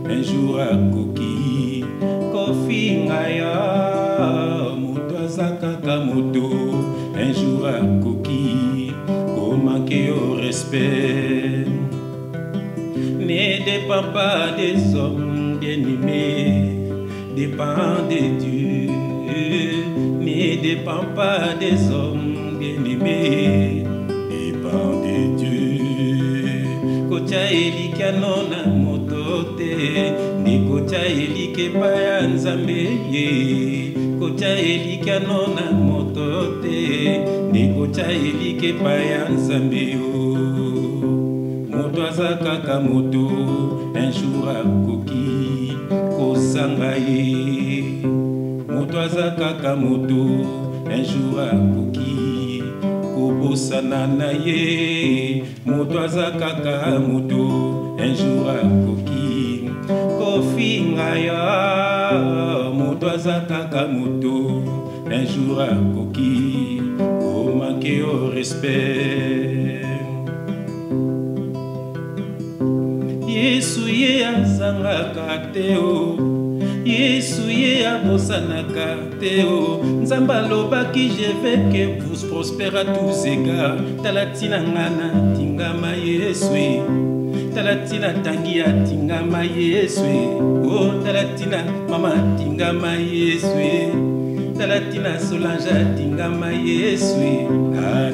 un jour akoki kofinga ya. Moto azakaka moto, un jour akoki komanke au respect. Ne dépend pas des hommes bien-aimés, dépend de Dieu. Ne dépend pas des hommes bien-aimés, dépend de Dieu. Kocha Elika nona motote, ni kocha Elike paya nzambe. kotya elika no na moto te nde kotya elika epai ya Nzambe yo moto aza kaka moto un jour akoki kozanga ye moto aza kaka moto un jour akoki kobosana na ye moto aza kaka moto un jour akoki kofinga yo moto aza kaka moto un jour akoki komanke au respect Yesu ye azangaka te o Yesu ye abosanaka te o Nzambe alobaki je veux que vous prospérez à tous égards talatina ngana tingama Yesu talatina tangia tingama Yesu o talatina mama tingama Yesu talatina Solange tingama Yesu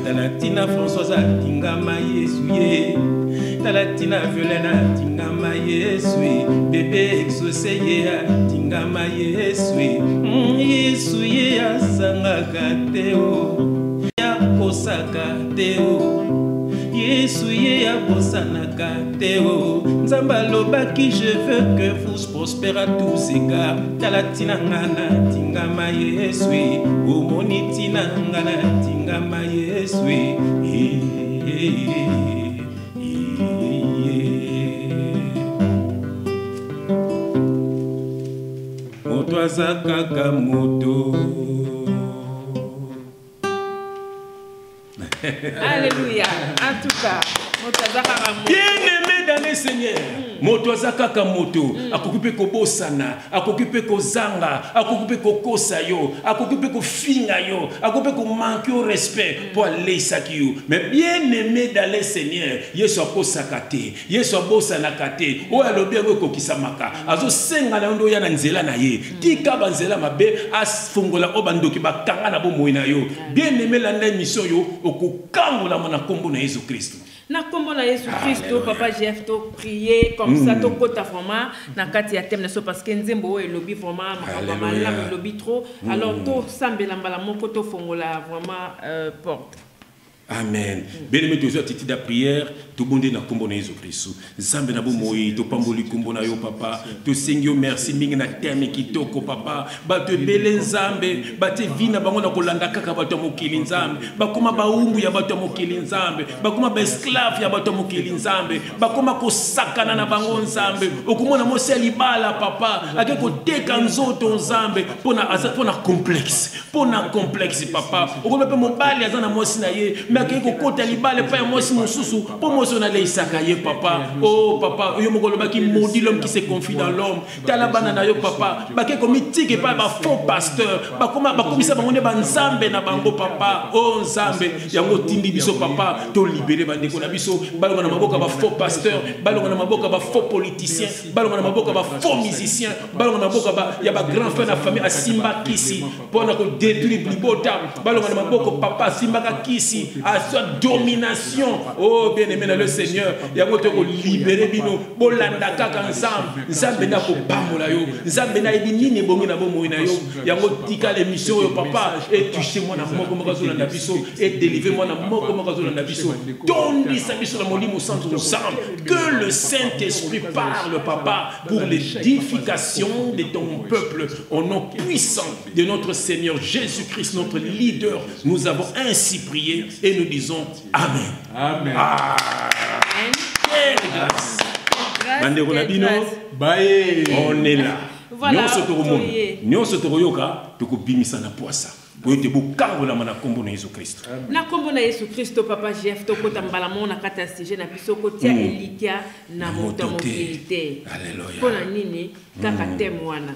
talatina Françoise tingama Yesu talatina Violena tingama Yesu bébé exaucé ye tingama Yesu Yesu ye asangaka te o ya kosaka te o Yesu ye abosanaka te o Nzambe alobaki je veux que vous prospérez à tous égards talatina ngana tingama Yesu omoni tina ngana tingama Yesu moto aza kaka moto. Alléluia. En tout cas, moto aza kaka moto. Bien-aimé dans le Seigneur. Moto aza kaka moto. Akokipe ko bosana, akokipe ko zanga, akokipe ko kosa yo, akokipe ko finga yo, akokipe ko manquer au respect pour aller sakio. Mais bien-aimé dans le Seigneur, Yesu akosaka te, Yesu abosana kate. O alobi ngo ko kisamaka. Azo senga na ndo ya na nzela na ye. Tika banzela mabe asfungola obandoki bakanga na bomoyi na yo. Bien-aimé la mission yo okukangola mona kombo na Yesu Kristo. Na kombo na Yesu Kristo papa Jeff to prier comme ça to kota vraiment na kati ya thème so parce que nzembo e lobby vraiment makamba la lobby trop alors to sambela mbala moko to fongola vraiment porte. Amen. Bien-aimé toujours titi da prière to bonde na kombo na Yesu Kristo. Zambe na bomoyi to pamboli kombo na yo papa. To singyo merci mingi na terme kitoko papa. Ba te bele nzambe, ba te vina bango na kolanda kaka bato mokili nzambe. Ba koma ba umbu ya bato mokili nzambe. Ba koma ba esclave ya bato mokili nzambe. Ba koma ko sakana na bango nzambe. Okomona mose libala papa. Ake ko teka nzoto nzambe pona complexe. Pona complexe papa. Okoma pe mobali azana mosi na ye. Mais ko kota libala pa mosi mususu po mosi na le isaka ye papa. Oh papa, yo mokolo ba ki maudit l'homme qui se confie dans l'homme. Tala bana na yo papa. Ba ke ko mitike pa ba faux pasteur. Ba koma ba komisa bango ne ba nzambe na bango papa. Oh nzambe yango tindi biso papa to libérer bande ko na biso. Balonga na maboka ba faux pasteur, balonga na maboka ba faux politicien, balonga na maboka ba faux musicien, balonga na maboka ba ya ba grand frère na famille a Simba Kisi pona ko détruire Blibota, balonga na maboka papa Simba Kisi à sa domination. Oh bien-aimé dans le Seigneur, yango to ko libérer bino bolanda kaka ensemble. Nzambe na ko pamola yo, nzambe na ibinini bongi na bomoyi na yo. Yango tika l'émission yo papa et touchez moi na moko moko na biso et délivrez moi na moko moko na biso. Tondi sa biso na molimo santo ensemble. Que le Saint-Esprit parle papa pour l'édification de ton peuple au nom puissant de notre Seigneur Jésus-Christ notre leader. Nous avons ainsi prié et nous disons Amen. Amen. Amen. Quelle grâce. On est là. Voilà. Nous sommes na poisa. Na kombo na Yesu Kristo. Na kombo na Yesu Kristo papa Jeff to kota mbala mona kata sujet na biso kotia elikia na moto mobilité. Alléluia. Pona nini kaka temwana.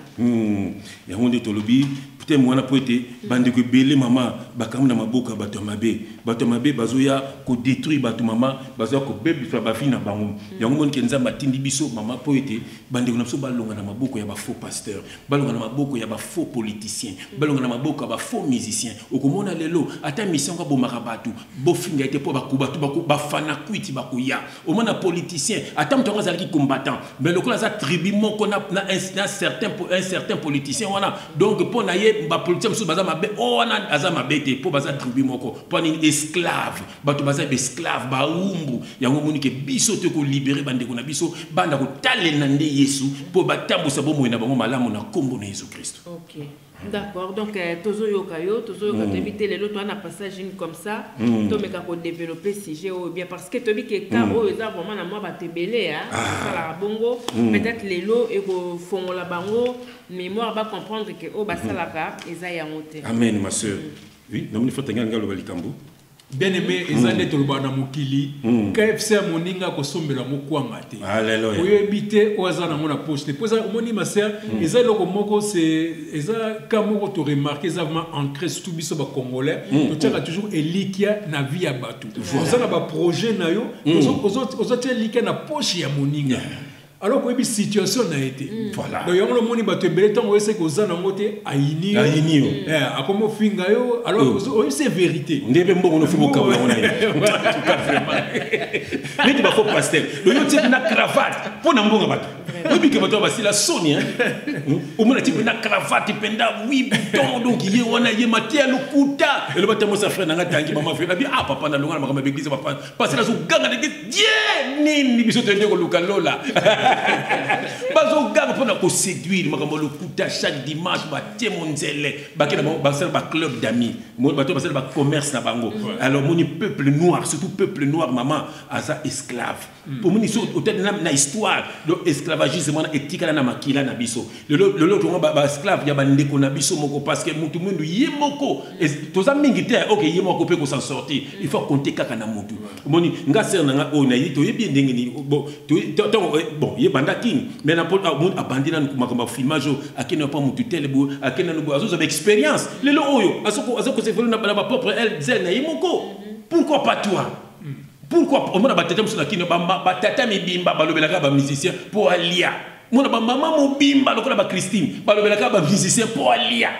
Ya honde tolobi peut-être mwana poete bande ko belé mama bakamu na maboka bato mabe bazoya ko détruire bato mama bazoya ko bebi fa ba fina bango. Yango mon kenza matindi biso mama poete bande ko na biso balonga na maboko ya ba faux pasteur, balonga na maboko ya ba faux politicien, balonga na maboko ya ba faux musicien okomona lelo ata mission ka bo marabatu bo finga ete po bakubatu bafana kwiti bakuya omona politicien ata mtonga zalaki combattant mais lokola za tribu moko na un certain politicien wana donc po na ye ba politicien musu baza mabe wana aza mabete po baza tribu moko po ni esclave bato baza esclave ba umbu yango monike biso te ko libérer bande ko na biso banda ko talena nde Yesu po batambusa bo moyena bango malamu na kombo na Yesu Christ. OK. D'accord, donc tozo yokayo éviter les autres on a passage comme ça to meka ko développer sujet ou bien parce que to bi que quand o eza vraiment na moi ba tebele hein ça la bongo peut-être les lots et ko fongola bango mémoire va comprendre que o ba salaka eza ya moté. Amen ma sœur. Oui, non il faut tenir ngalo balikambo. Bien aimé, ezande tolobana mokili, KFC moninga ko sombela mokwanga te. Alléluia. Oyo ebité ozana mona poche. Te poza moni ma sœur, ezalo ko moko c'est eza kamoko to remarquer ça vraiment ancré surtout biso ba congolais. To tchaka toujours elikia na vie ya batu. Ozana ba projet na yo, ozo elikia na poche ya moninga. Alors que la situation a été. Voilà. Donc, on a moni bato ebele tant que que ozana ngote aini. Aini. A comment finga yo alors c'est vérité. Ndebe mbongo no fumo kabula ona. Mais tu vas faire pastel. Le yo tient na cravate pour na mbongo bato. Oui que bato basila soni hein. Au moins tu na cravate penda 8 boutons donc yé wana yé matia lokuta. Et le bato mo sa frère na tangi maman frère bi ah papa na longa na makamba église papa. Parce que zo ganga de Dieu nini biso tende ko lokalola. Bazo gaga pour nous séduire makambo lokuta chaque dimanche ba témonzele ba kena ba sel ba club d'amis mo ba to ba sel ba commerce na bango alors mon peuple noir surtout peuple noir maman aza esclave pour moni so hôtel na histoire de esclavagisme na etika na makila na biso le l'autre ba esclave ya ba ndeko na biso moko parce que mutu mundu ye moko toza mingi te OK ye moko pe ko s'en sortir il faut compter kaka na mutu moni nga ser na nga o na yito ye bien ndenge ni bon ye banda king mais na pole monde abandina makamba filmage akena pas mutu telebo akena no azo avec expérience le oyo azoko se volu na ba propre elle zel na yimoko pourquoi pas toi pourquoi on a batata musuna kino ba tata mibimba balobelaka ba musicien pour alia mona ba mama mobimba lokola ba Christine balobelaka ba musicien pour alia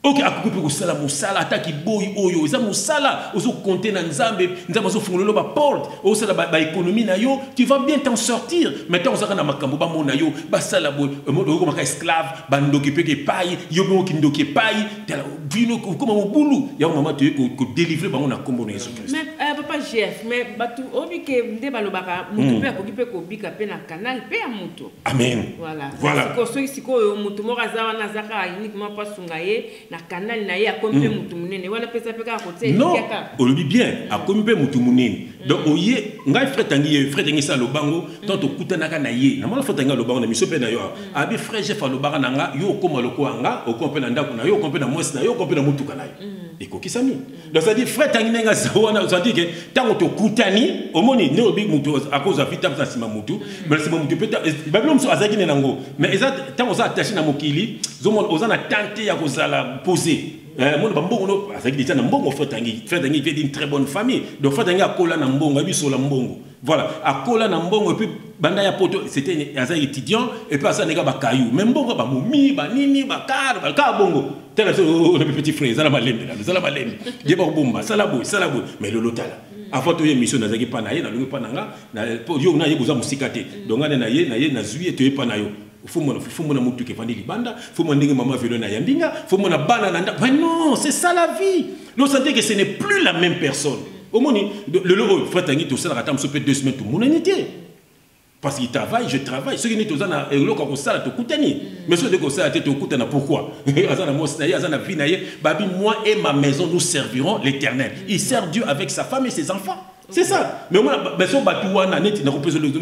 OK akukupi kusala musala ataki boy oyo eza musala ozo compter na nzambe ozo fungolo ba porte osala ba économie na yo tu vas bien t'en sortir maintenant osaka na makambo ba mona yo ba sala boy ko maka esclave ba ndoki peke pai yo mo ki ndoki pai tela vino comme mobulu ya maman te ko délivrer ba mona kombo na Yesu Christ. Mais papa chef mais batu obi ke nde balobaka mutu pe ko kipe ko bika pe na canal pe ya mutu. Amen. Voilà. Ko siko mutu mo kazawa na zaka uniquement pas sungaye na canal na ye akompe mutu munene wana pesa peka côté non olobi bien akompe mutu munene donc oye ngai frère tangi sa lobango tant okutanaka na ye na mala frère tangi lobango na miso pe na yo abi frère chef lobaka na nga yo okoma lokoanga okompe na ndako na yo okompe na mwesi na yo okompe na mutu kana yo ekokisami donc ça dit frère tangi nga zawana ça dit que tango to kutani omoni ne obi mutu akoza vita za sima mutu mais sima mutu peta babilo mso azaki ne nango mais eza tango za attaché na mokili zomo ozana tante ya kozala posé mon bambongo no azaki déjà na mbongo frère tangi vient d'une très bonne famille donc frère tangi akola na mbongo abiso la mbongo voilà akola na mbongo et puis banda ya poto c'était un étudiant et puis ça nega ba caillou même mbongo ba momi ba nini ba ka bongo tel le petit frère ça la malembe je ba bomba ça la boy mais le lotala avant to émission na zaki pa na ye na longi pa na nga na yo na ye boza musika te donc na ye na zuye to ye pa na yo faut mon mutu ke fandi libanda faut mon ndenge maman velo na yambinga faut mon bana na mais non c'est ça la vie nous sentez que ce n'est plus la même personne au moni le frère tangi tout ça la ratam so peut 2 semaines tout mon unité parce qu'il travaille je travaille ceux qui n'est tous na elo ko sala to kutani mais ceux de ko sala te to kutana pourquoi azana mosnaye azana vinaye babi moi et ma maison nous servirons l'Éternel il sert Dieu avec sa femme et ses enfants. C'est ça. Mais moi, je suis net,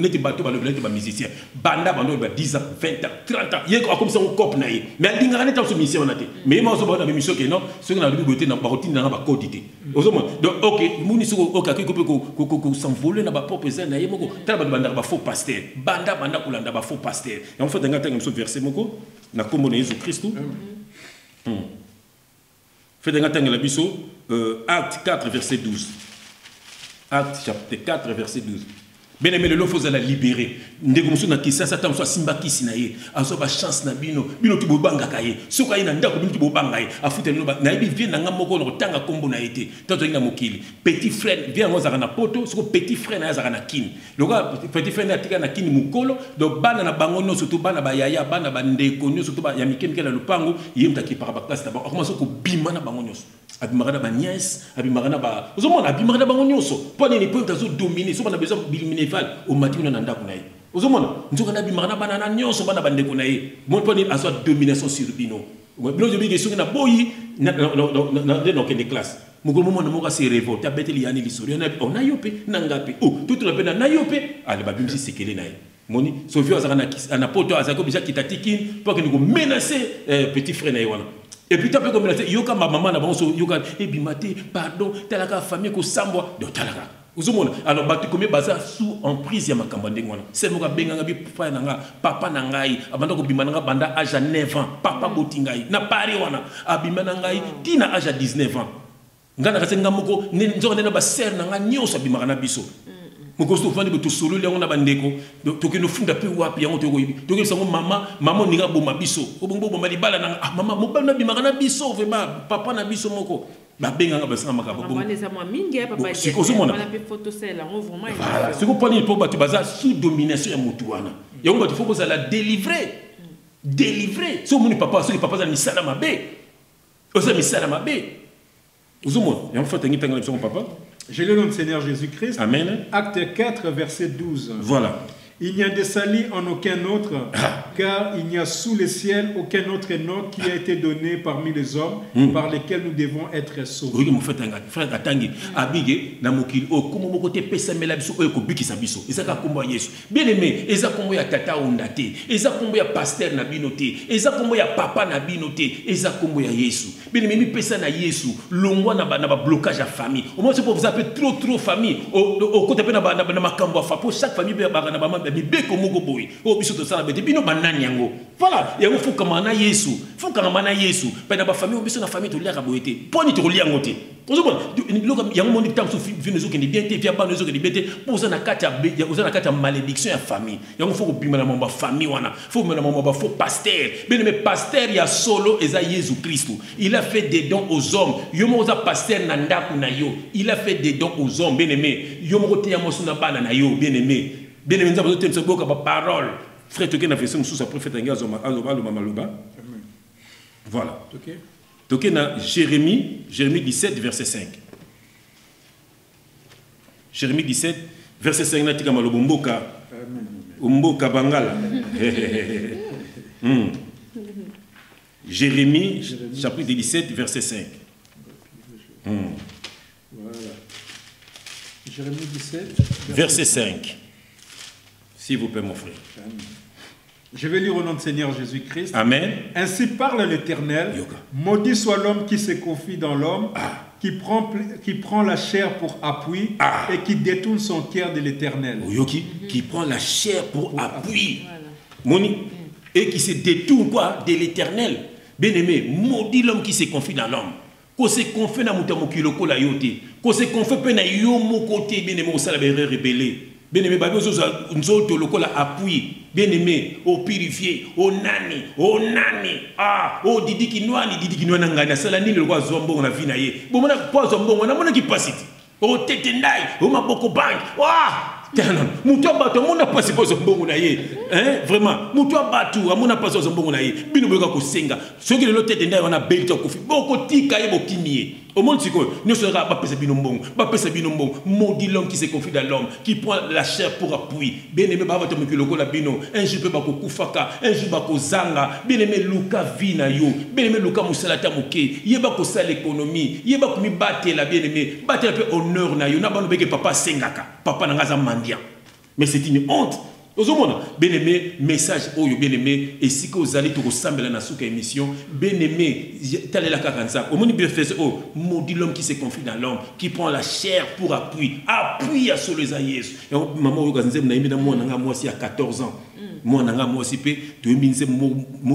net bateau, ba musicien. Banda, bando, 10 ans, 20 ans, 30 ans. Il y a comme ça un cop naïe. Mais il y a une mission. Mais moi, je suis dans la mission que non, ceux qui ont la beauté dans la routine, dans la quantité. Donc, ok, nous sommes ok, qu'on s'envole dans la propre scène. Il y a un faux pasteur. Banda, kulanda, faux pasteur. Et en fait, dans un verset, na comme Jésus Christ. Fait dans la Bible, Acte 4, verset 12. Acte chapitre 4, verset 12. bien aimé le faut la libérer ndeko musu na kisasa tam so simba kisina ye azo ba chance na bino tu bobanga kaye soka ina ndako bino tu bobanga ye afute no na ibi vient nga moko no tanga kombo na été tato ina mokili petit frère vient ngozaka na poto soko petit frère na yazaka na kini loka petit frère na tika na kini mukolo do bana na bango no surtout bana ba yaya bana ba ndeko no surtout ba ya mikemike na lupango yemta ki para ba classe ta ba commence ko bima na bango nyos abimaka na ba nièce abimaka na ba ozomona abimaka na bango nyoso pone ni point tazo dominer so bana besoin biliminefal o mati na ndako na ye ozomona nzoka na abimaka na bana na nyoso bana bandeko na ye mon pone azo domination sur bino bino je bi gestion na boyi na kende classe mukolo mona moka se révolte abeteli yani lisori on a yopé nangape tout la pena na yopé ale ba bimsi sekele na ye moni sofio azaka na poto azako bisa kitatikin pour que nous menacer petit frère na ye wana. Et puis tu as comme yoka ma maman na banso yoka ebimate pardon talaka famille ko sambwa do talaka uzomona alors batu comme baza sous emprise ya makamba ndengwana c'est moka benganga bi papa nanga papa na ngai abanda ko bimana nga banda âge à 9 ans papa botingai na pari wana abimana ngai tina âge à 19 ans ngana kasenga moko nzoka nena ba sœur nanga nyoso abimaka na biso moko sto fandi to solo le ngona bandeko to ke no funda pe wapi yango to ko yibi to ke sango mama ninga boma biso obongo boma libala na mama mobala na bimaka na biso vraiment papa na biso moko ba benga nga basanga makabo bon les amours mingi papa c'est ko zomona on a fait photo celle en vraiment voilà c'est ko poni po batu baza sous domination ya mutu wana yango batu faut que ça la délivrer so moni papa so papa za misala mabe osa misala mabe uzomona yango faut tenir tanga son papa. Je le nom du Seigneur Jésus-Christ. Amen. Acte 4, verset 12. Voilà. Il n'y a de salut en aucun autre, car il n'y a sous le ciel aucun autre nom qui a été donné parmi les hommes par lesquels nous devons être sauvés. Oui, mon frère Atangi, Abigé, Namokil, oh, comment mon côté pesa melabiso, oh, kobiki sabiso, et ça kombo Yesu. Bien aimé, et ça kombo ya tata ondate, et ça kombo ya pasteur na binoté, et ça kombo ya papa na binoté, et ça kombo ya Yesu. Bien aimé, mi pesa na Yesu, longwa na ba blocage à famille. Au moins c'est pour vous appeler trop famille. Au côté pe na makambo fa pour chaque famille ba na bibeko moko boy o biso to sala bete bino banani yango voilà yango fuka mana Yesu pe na ba famille biso na famille to liaka boyete poni to liango te ozobona yango moni tam so vino zo ke ni bien te via bano zo ke ni bien te poza na kata malédiction ya famille yango fuko bima na mamba famille wana fuko na mamba faux pasteur bien mais pasteur ya solo eza Jésus Christ il a fait des dons aux hommes yomo za pasteur na ndaku na yo il a fait des dons aux hommes bien aimé yomo te ya mosuna bana na yo bien aimé. Bien aimé, nous avons besoin de parole. Frère, tu as fait ça, sous après, fait un voilà. Donc, Jérémie 17, verset 5. Jérémie 17, verset 5. Umboka Bangala. Jérémie, chapitre 17, verset 5. Voilà. Jérémie 17, verset 5. S'il vous plaît, mon frère. Amen. Je vais lire au nom du Seigneur Jésus-Christ. Amen. Ainsi parle l'Éternel. Maudit soit l'homme qui se confie dans l'homme, qui prend la chair pour appui et qui détourne son cœur de l'Éternel. Qui prend la chair pour appui. Moni. Et qui se détourne quoi de l'Éternel. Bien aimé, maudit l'homme qui se confie dans l'homme. Qu'on se confie dans mon la yote. Qu'on se confie dans mon côté, bien aimé, au salaire rebellé. Bien aimé, nous autres, le appui. Bien aimé, au purifié, au nani, au didi qui noie, nangana, salani le roi zombo on a vu naïe. Bon, on a pas zombo, on a mon qui passe. Au tétendai, au maboko bank. Moutoua batou, on n'a pas si beau zombo naïe. Vraiment, moutoua batou, on n'a pas zombo naïe. Binoboga ko senga. Ceux qui le tétendai, on a belto kofi. Boko tika et bokimiye. Au monde, c'est quoi? Nous serons pas maudit l'homme qui se confie dans l'homme, qui prend la chair pour appui. Bien aimé, un jour, bako kufaka, un jour, bako zanga. Bien aimé, Luka vina yo. Bien aimé, Luka musalata moke. Yeba sal l'économie. Yeba ko mi bate la bien aimé. Bate la peu honneur na yo. Nabano beke papa sengaka. Papa nangaza mandia. Mais c'est une honte. Bien aimé, message oyo bien aimé, et si que vous allez tout ressembler à la émission, bien aimé, t'allez la carenza. Au monde bien fait, oh, maudit l'homme qui se confie dans l'homme, qui prend la chair pour appui à sur les aïeux. Maman, vous avez dit, moi aussi à 14 ans, moi aussi,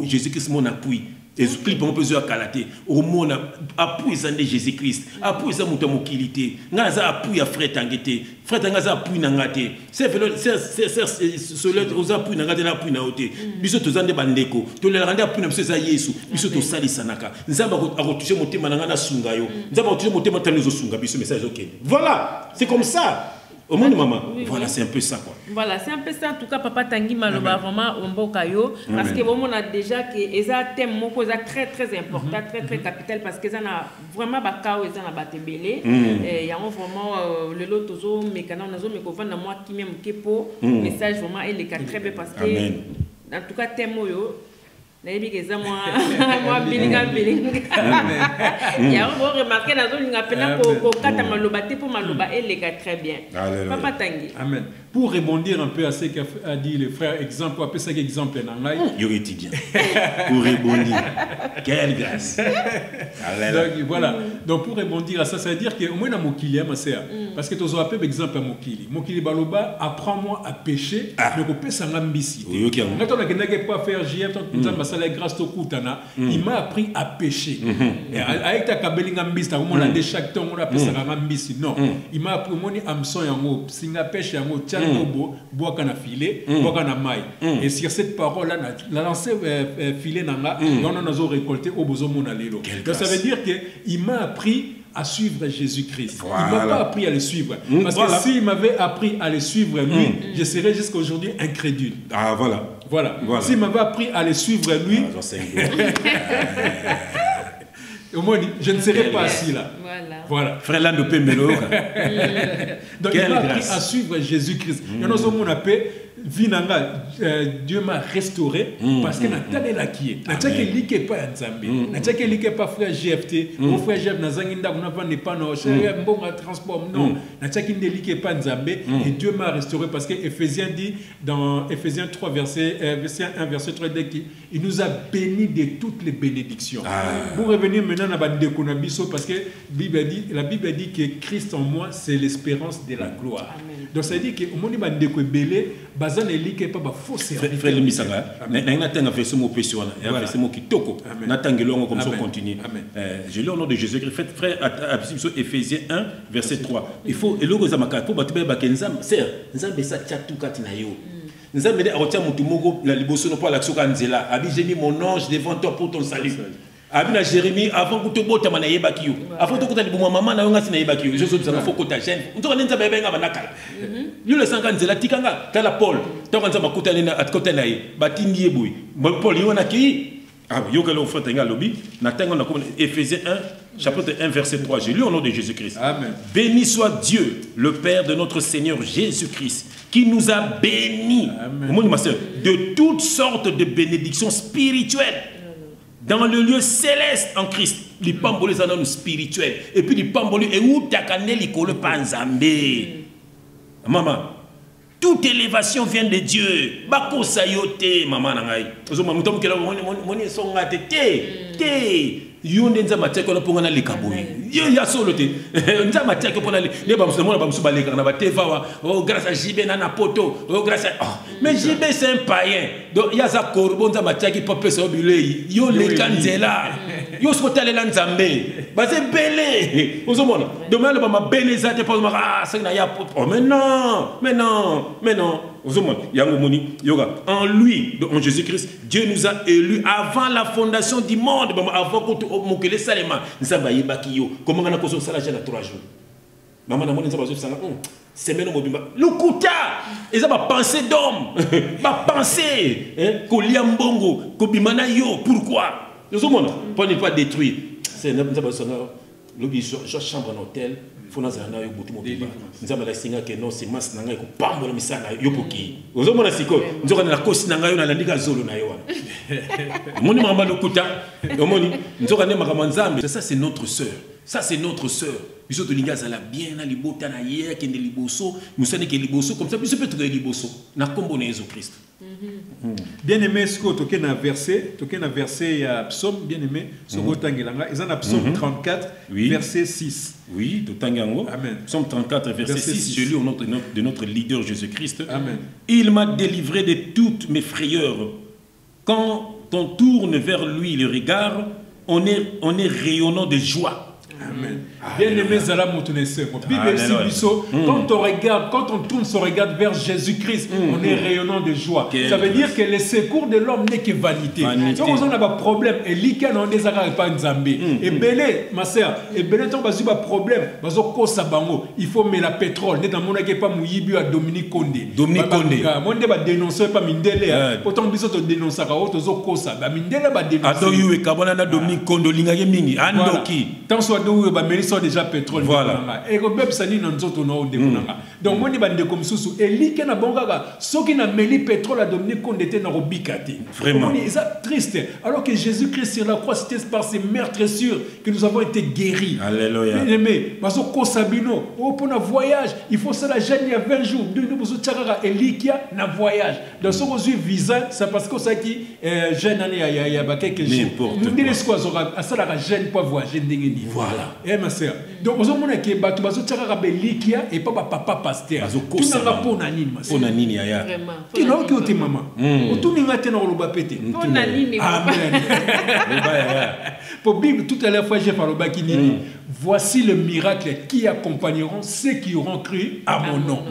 Jésus-Christ mon appui. Et ce clip on peut jouer à Kalaté. Au monde appui de Jésus-Christ. Appui de mon mokilité. Naza appui à frère Tanguete. Frère Tangaza appui Nangate. C'est cela aux appui Nangate na appui Naote. Biso to zande bandeko. To le rendre appui na biso za Yesu. Biso to sali sanaka. Nzamba a retouché mon tema nanga na sungayo. Nzamba a retouché mon tema tanu zo sunga biso message OK. Voilà, c'est comme ça. Au monde maman. Oui, voilà, c'est un peu ça quoi. Voilà, c'est un peu ça en tout cas papa Tanguy Maloba vraiment Ombokayo parce que bon on a déjà que eza thème moko très très important, très très capital parce que ça a vraiment bakao eza na batebele et y a vraiment le lot tozo mekana nazo mekova na moi qui même kepo message vraiment elle est très bien parce que en tout cas thème yo nayebi que ça moi bilinga ya on remarquer nazo linga pena ko kata maloba te pour maloba elle est très bien papa Tanguy. Amen. Pour rebondir un peu à ce qu'a dit le frère, exemple, après ça, exemple, pour rebondir. Quelle grâce. Donc, voilà. Donc, pour rebondir à ça, ça veut dire que, au moins, dans Mokili, parce que tu as un exemple à Mokili. Mokili Baloba, apprends-moi à pêcher, mais qu'on peut s'en ambitier. Quand on n'a pas faire JF, il m'a appris à pêcher. Avec ta kabeling ambis, tu as des chaque temps, on a appris ça ambitier. Non. Il m'a appris, mon amson, singa pêche, bois na filet, bois na maille. Et sur cette parole-là, la lancé filet nanga, on en a récolté au besoin mon alélo. Donc ça veut dire qu'il m'a appris à suivre Jésus-Christ. Voilà. Il ne m'a pas appris à le suivre. Parce que s'il m'avait appris à le suivre, lui, je serais jusqu'à aujourd'hui incrédule. Ah voilà. Voilà. S'il m'avait appris à le suivre, lui, au moins, je ne serais pas assis là. Voilà. Frère Lando Pemelo. Donc, il m'a appris à suivre Jésus-Christ. Il y a un appel. Dieu m'a restauré parce que Nathalie l'a qui est. Nathalie liké pas Nzambe. Nathalie liké pas frère GFT. Mon frère GFT Nazanginda on n'a pas non. Cher bon transport non. Nathalie ne liké pas Nzambe et Dieu m'a restauré parce que Éphésiens dit dans Éphésiens 3 verset 1 verset 3 il nous a bénis de toutes les bénédictions. Pour revenir maintenant à Bandekonabiso parce que la Bible dit que Christ en moi c'est l'espérance de la gloire. Donc ça dit que au monde Bandeko belé bazan elike pas ba faux service. Frère Misanga, na tanga fait ce mot péciona, fait ce mot qui toko. Na tangelo comme ça continue. Je lis au nom de Jésus-Christ. Frère Éphésiens 1 verset 3. Il faut et logo zamaka pour batube ba kenzam, sœur, nzambe sa tchatu katina yo. Nzambe de arotia mutu moko la liboso no pas l'action kanzela. Abi j'ai mis mon ange devant toi pour ton salut. Abina Jérémie avant que tu bote mana yebaki yo avant que tu kota libo maman na yo ngasi na yebaki yo jozo bizanga foko ta chaîne on to kanenza bebe nga banakala yo le sanga nzela tikanga tala Paul to kanza makuta na atkota na ye batindi yeboy Paul yo na ki yo que l'on fait un lobby na tango na Éphésiens 1 chapitre 1 verset 3 j'ai lu au nom de Jésus-Christ. Amen. Béni soit Dieu le Père de notre Seigneur Jésus-Christ qui nous a bénis de toutes sortes de bénédictions spirituelles dans le lieu céleste en Christ. Les pamboli sont spirituels. Et puis les pamboli et où takane likolo panzambe. Maman, toute élévation vient de Dieu. Bako sayote maman nangai. Ozo mamutam kela moni songa te. Yonde nza mateko na pongana likaboyi. Ya solo te. Nza mateko pona le ba musemo na ba musuba leka na ba tevawa. Oh grâce à JB na poto. Oh grâce à mais JB c'est un païen. Donc il y a ça corbo nza mateki popé so bilei. Yo le kanzela. Yo skotale la nzambe. Ba c'est belé. Ozo mona. Demain le ba ma beleza te pas ma ça na ya oh mais non. En lui, en Jésus-Christ, Dieu nous a élus avant la fondation du monde, avant que les salémans, nous avons eu comment on a construit ça la 3 jours. Maman, nous avons dit c'est maintenant le kouta, ils ont pensé d'homme, ma pensée, Koliambongo, Kobimana yo, pourquoi? Nous avons pour ne pas détruire. C'est une chambre en hôtel. Fona zana yo botu mobiba nzamba la singa ke non c'est mas nanga ko pambo na misana yo poki ozomona siko nzoka na kosi nanga yo na landika zolo na yo wana moni mamba lokuta omoni nzoka ne makama nzambe ça c'est notre sœur biso to linga za la bien na libota na hier kende liboso musane ke liboso comme ça biso peut trouver liboso na kombo na Jésus Christ. Bien aimé ce que toke na verset ya psaume bien aimé ce que tangelanga ils en a psaume 34 verset 6. Oui, tout tangango. Amen. Psaume 34 verset 6, je lis au nom de notre leader Jésus-Christ. Amen. Il m'a délivré de toutes mes frayeurs. Quand on tourne vers lui le regard, on est rayonnant de joie. Amen. Bien aimé Zala Moutounese, quand on regarde, quand on tourne son regard vers Jésus-Christ, on est rayonnant de joie. Ça veut dire que le secours de l'homme n'est que vanité. Si on a un problème, et l'Ika n'a pas de Zambé. Et belé, ma sœur, et belé, ton basu ba problème, baso ko sabango, il faut mettre la pétrole. N'est dans mon agué pas mouyibu à Dominique Condé. Dominique Condé. Mon débat dénoncer pas Mindele. Pourtant, biso te dénoncer à autre ko sa. Mindele ba dénoncer. Ado yu e kabona na Dominique Condé lingage mingi. Andoki. Tant soit d'où ba mérison déjà pétrole. Voilà. Et que beb sani nan zoto na onde konanga. Donc mon débat de comme sous et li na bongaga, ceux qui n'a meli pétrole à Dominique Condé était na robikati. Vraiment. C'est triste. Alors que Jésus-Christ sur la croix, c'était par ses meurtrissures que nous avons été guéris. Alléluia. Bien aimé, parce que Sabino, pour un voyage, il faut ça la jeune il y a 20 jours. Nous nous tchakara et likia na voyage. Dans ce que visa, c'est parce que ça qui jeune année il y a quelques jours. Nous disons quoi ça ça la jeune pas voyager ndengeni. Voilà. Eh ma sœur. Donc aux hommes qui batu bazo tchakara be likia et pas papa pasteur. Tout n'a pas pour nani ma sœur. Pour nani ya. Vraiment. Qui n'a aucun côté maman. Tout n'a pas na loba pété. Pour nani. Amen. Pour Bible tout à l'heure fois j'ai parlé au Bakini. Voici le miracle qui accompagneront ceux qui auront cru à mon nom.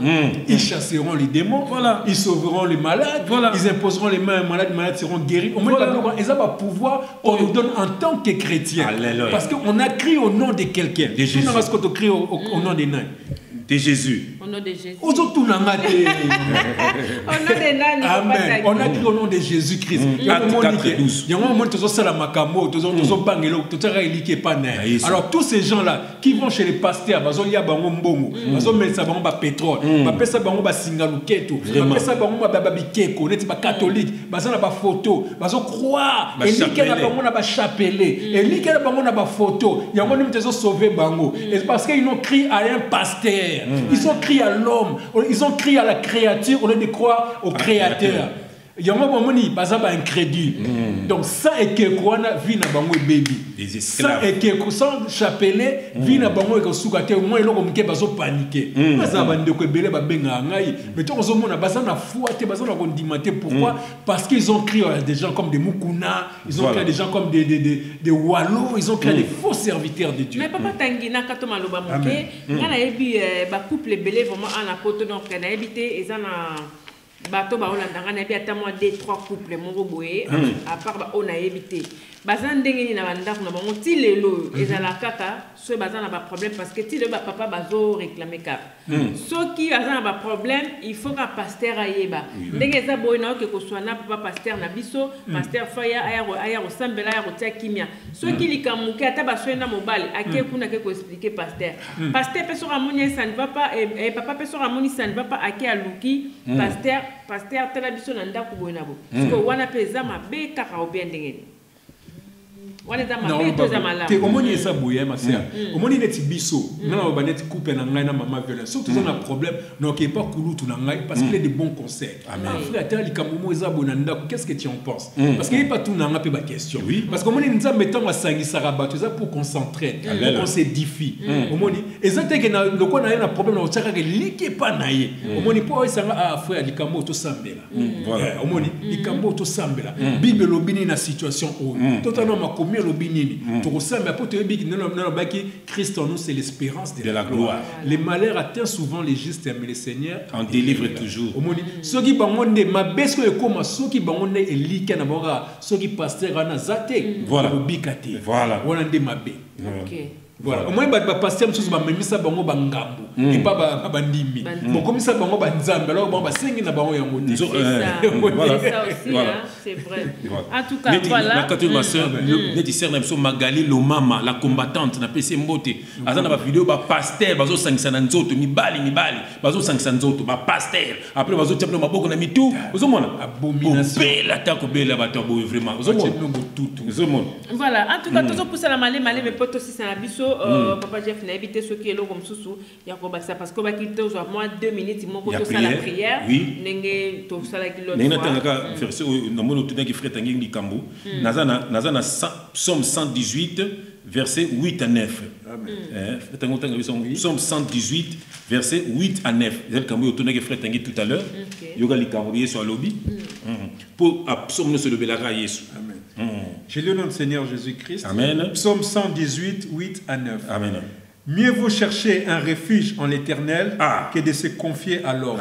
Ils chasseront les démons, voilà. Ils sauveront les malades, voilà. Ils imposeront les mains aux malades, les malades seront guéris. Au moins, ils ont un pouvoir qu'on nous donne en tant que chrétiens. Parce qu'on a crié au nom de quelqu'un. De Jésus. Parce qu'on crie au nom des nains. De Jésus. Au nom de Jésus. Au nom de Amen. On a crié au nom de Jésus-Christ. Alors tous ces gens-là qui vont chez les pasteurs, ils ont mis pétrole, ils ont catholique, ils ont photo, ils ont croix, ils ont chapelet, ils ont photo, ils ont sauvé parce qu'ils ont crié à un pasteur. Ils ont crié à l'homme, ils ont crié à la créature au lieu de croire au créateur. Il y a un moment où ils sont incrédules. Donc, ça et que quoi vit na bango baby. Ça et que sans chapelet vit na bango et soukate au moins ils ont paniqué. Parce que ko belé ba benga ngai. Mais tout on a besoin na fouaté, besoin na condimenter. Pourquoi? Parce qu'ils ont crié à des gens comme des Mukuna, ils ont crié à des gens comme des Wallo, ils ont crié à des faux serviteurs de Dieu. Mais papa Tangina kato maloba moké, ngana yebi ba couple belé vraiment en apoto donc na habité et ça na bato ba olanda ngana yebi ata moi 2-3 couples moko boye à part ba on a évité. Bazan ndenge na banda kuna bango ti lelo ezala kaka so bazan na ba problème parce que ti le ba papa bazo réclamer cap. So qui bazan na ba problème il faut que pasteur ayeba. Ndenge za boye na ke ko swana papa pasteur na biso pasteur faya aya ko sambela ya ko tia kimia. So qui likamuke ata ba swena mobile ake kuna ke ko expliquer pasteur. Pasteur peso ramoni ça ne va pas et papa peso ramoni ça ne va pas ake aluki pasteur tela biso na ndako boye nabo. Parce que wana peza mabe kaka obia ndenge. Au moins il ça bouillé ma sœur. Au moins il est biso. Non on va net couper na ngai na maman violence. Surtout on a problème non qui est pas coulu tout na ngai parce qu'il a des bons conseils. Frère tel likamumo eza bonanda qu'est-ce que tu en penses? Parce qu'il est pas tout na ngai pas question. Parce que au moins il nous a mettant à sangi sarabatu ça pour concentrer, on s'édifie. Au moins exactement que na le quoi na un problème na tchaka que liké pas naie. Au moins il peut ça ah frère likamumo to sambela. Voilà. Au moins likamumo to sambela. Bible lobini na situation où totalement Christ en nous, c'est l'espérance de la gloire. Les malheurs atteignent souvent les justes, mais le Seigneur en délivre toujours. Ceux qui bangonne ma baisse que comme ceux qui bangonne et lika na bora, ceux qui pasteur na zate. Voilà. Voilà. Voilà ndé mabe. OK. Voilà. Au moins, le pasteur me dit que je suis bangambo et pas bandimi. Bon, comme ça, bango banzambe. Alors, bon, c'est na bango yango. C'est ça aussi, c'est vrai. En tout cas, voilà. Quand ma sœur, le discerne même Magali Lomama, la combattante, na PC Mbote. Azana ba vidéo ba pasteur, bazo sangsana nzoto, mibali, bazo sangsana nzoto, ba pasteur. Après bazo tiaplo maboko na mitu. Ozo mona abomination. Bela tako bela bato boy vraiment. Ozo mona. Voilà. En tout cas, tous pour ça la malé mais poto aussi ça na biso. Papa Jeff n'a évité ce qui est là comme sous ça parce qu'on va quitter au moins 2 minutes il manque tout ça la prière n'engé tout ça la kilo n'engé tanga verset na mono tout qui frère tangi ngikambo nazana Psaume 118 verset 8 à 9. Psaume 118, verset 8 à 9. Tout à l'heure, pour Psaume se lever la raïs. Je le nom du Seigneur Jésus-Christ. Amen. Psaume 118, 8 à 9. Amen. Mieux vaut chercher un refuge en l'Éternel que de se confier à l'homme.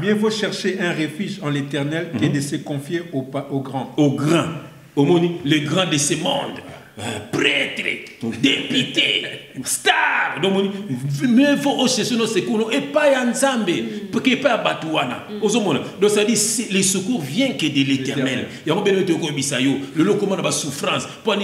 Mieux vaut chercher un refuge en l'Éternel que de se confier au grand. Au grand. Au monde, le grand de ce monde. Prêtre, député, star. Donc, mieux vaut chercher nos secours et pas en Zambé, parce que pas Batouana. Donc, ça dit les secours viennent que de l'Éternel. Il y a un peu de bisayo, le locomment de la souffrance. Pour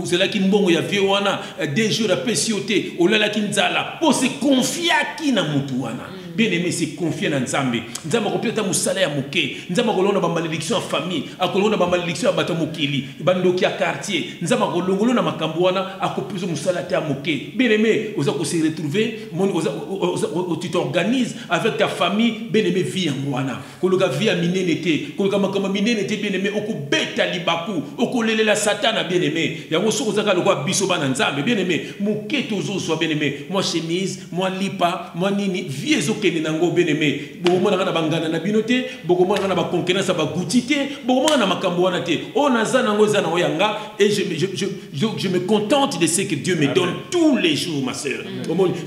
c'est là qu'il y a Viwana, des jours à Pessioté, au là qu'il zala, pour se confier à qui n'a Moutouana. Bien aimé, c'est confier dans Nzambe. Nzambe complète mon salaire mouké. Nzambe kolona ba malédiction en famille, akolona ba malédiction à batomokili, bandoki à quartier. Nzambe kolona makamboana akopuzo musalate à mouké. Bien aimé, vous allez se retrouver, tu t'organises avec ta famille, bien aimé vie en moana. Kologa vie à minénité, kologa makama minénité bien aimé, oko beta libaku, oko lele la satana bien aimé. Ya woso kozaka lokwa biso ba Nzambe bien aimé, mouké tozo soit bien aimé. Moi chemise, moi lipa, moi nini vie kene nango bien-aimé beaucoup na bangana na binote beaucoup na ba conquérance ba goutité beaucoup na makambo wana te on za nango za na oyanga et je me contente de ce que Dieu me donne tous les jours ma sœur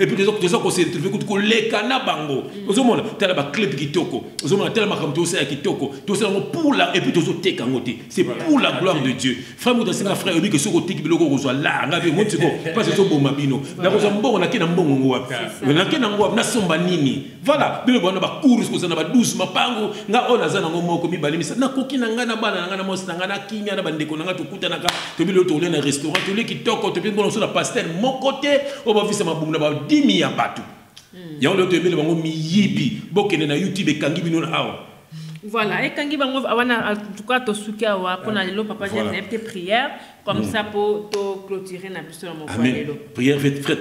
et puis les autres qu'on se retrouve ko lekana bango ozomona tala ba clip kitoko ozomona tala makambo to ya kitoko to ça pour la et puis tozo teka ngote c'est pour la gloire de Dieu frère moi c'est frère obi que soko teki biloko ko zo la ngabe motiko parce que so bomba bino na ko zo mbongo na kina mbongo ngwa na kina ngwa na somba nini. Voilà, bino bana ba course ko sana ba douce mapango nga ona zana ngo moko mibali misa na koki na ngana bana na ngana mos na ngana kimia na bandeko na nga tukuta na ka to bilo to le na restaurant to le kitoko to bilo so na pasteur mon côté o ba visa mabumu na ba 10 ya batu ya on le to bile bango miyibi bokene na YouTube e kangi bino na awa. Voilà, et quand il va en tout cas, tu souka wa pour aller papa j'ai une petite prière comme ça pour te clôturer na biso mon Amen. Prière fait frère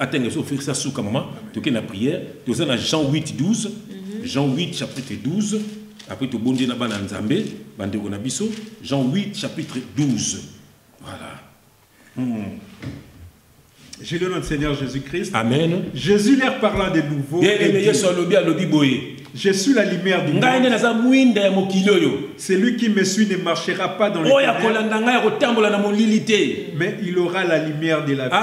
atteindre so faire ça souka maman. Tu que la prière, tu ça dans Jean 8 12. Jean 8 chapitre 12. Après tu bondi na bana Nzambe, bande ko na biso. Jean 8 chapitre 12. Voilà. J'ai le nom du Seigneur Jésus-Christ. Amen. Jésus leur parlant de nouveau. Je suis la lumière du monde. Celui qui me suit ne marchera pas dans le ténèbres, mais il aura la lumière de la vie.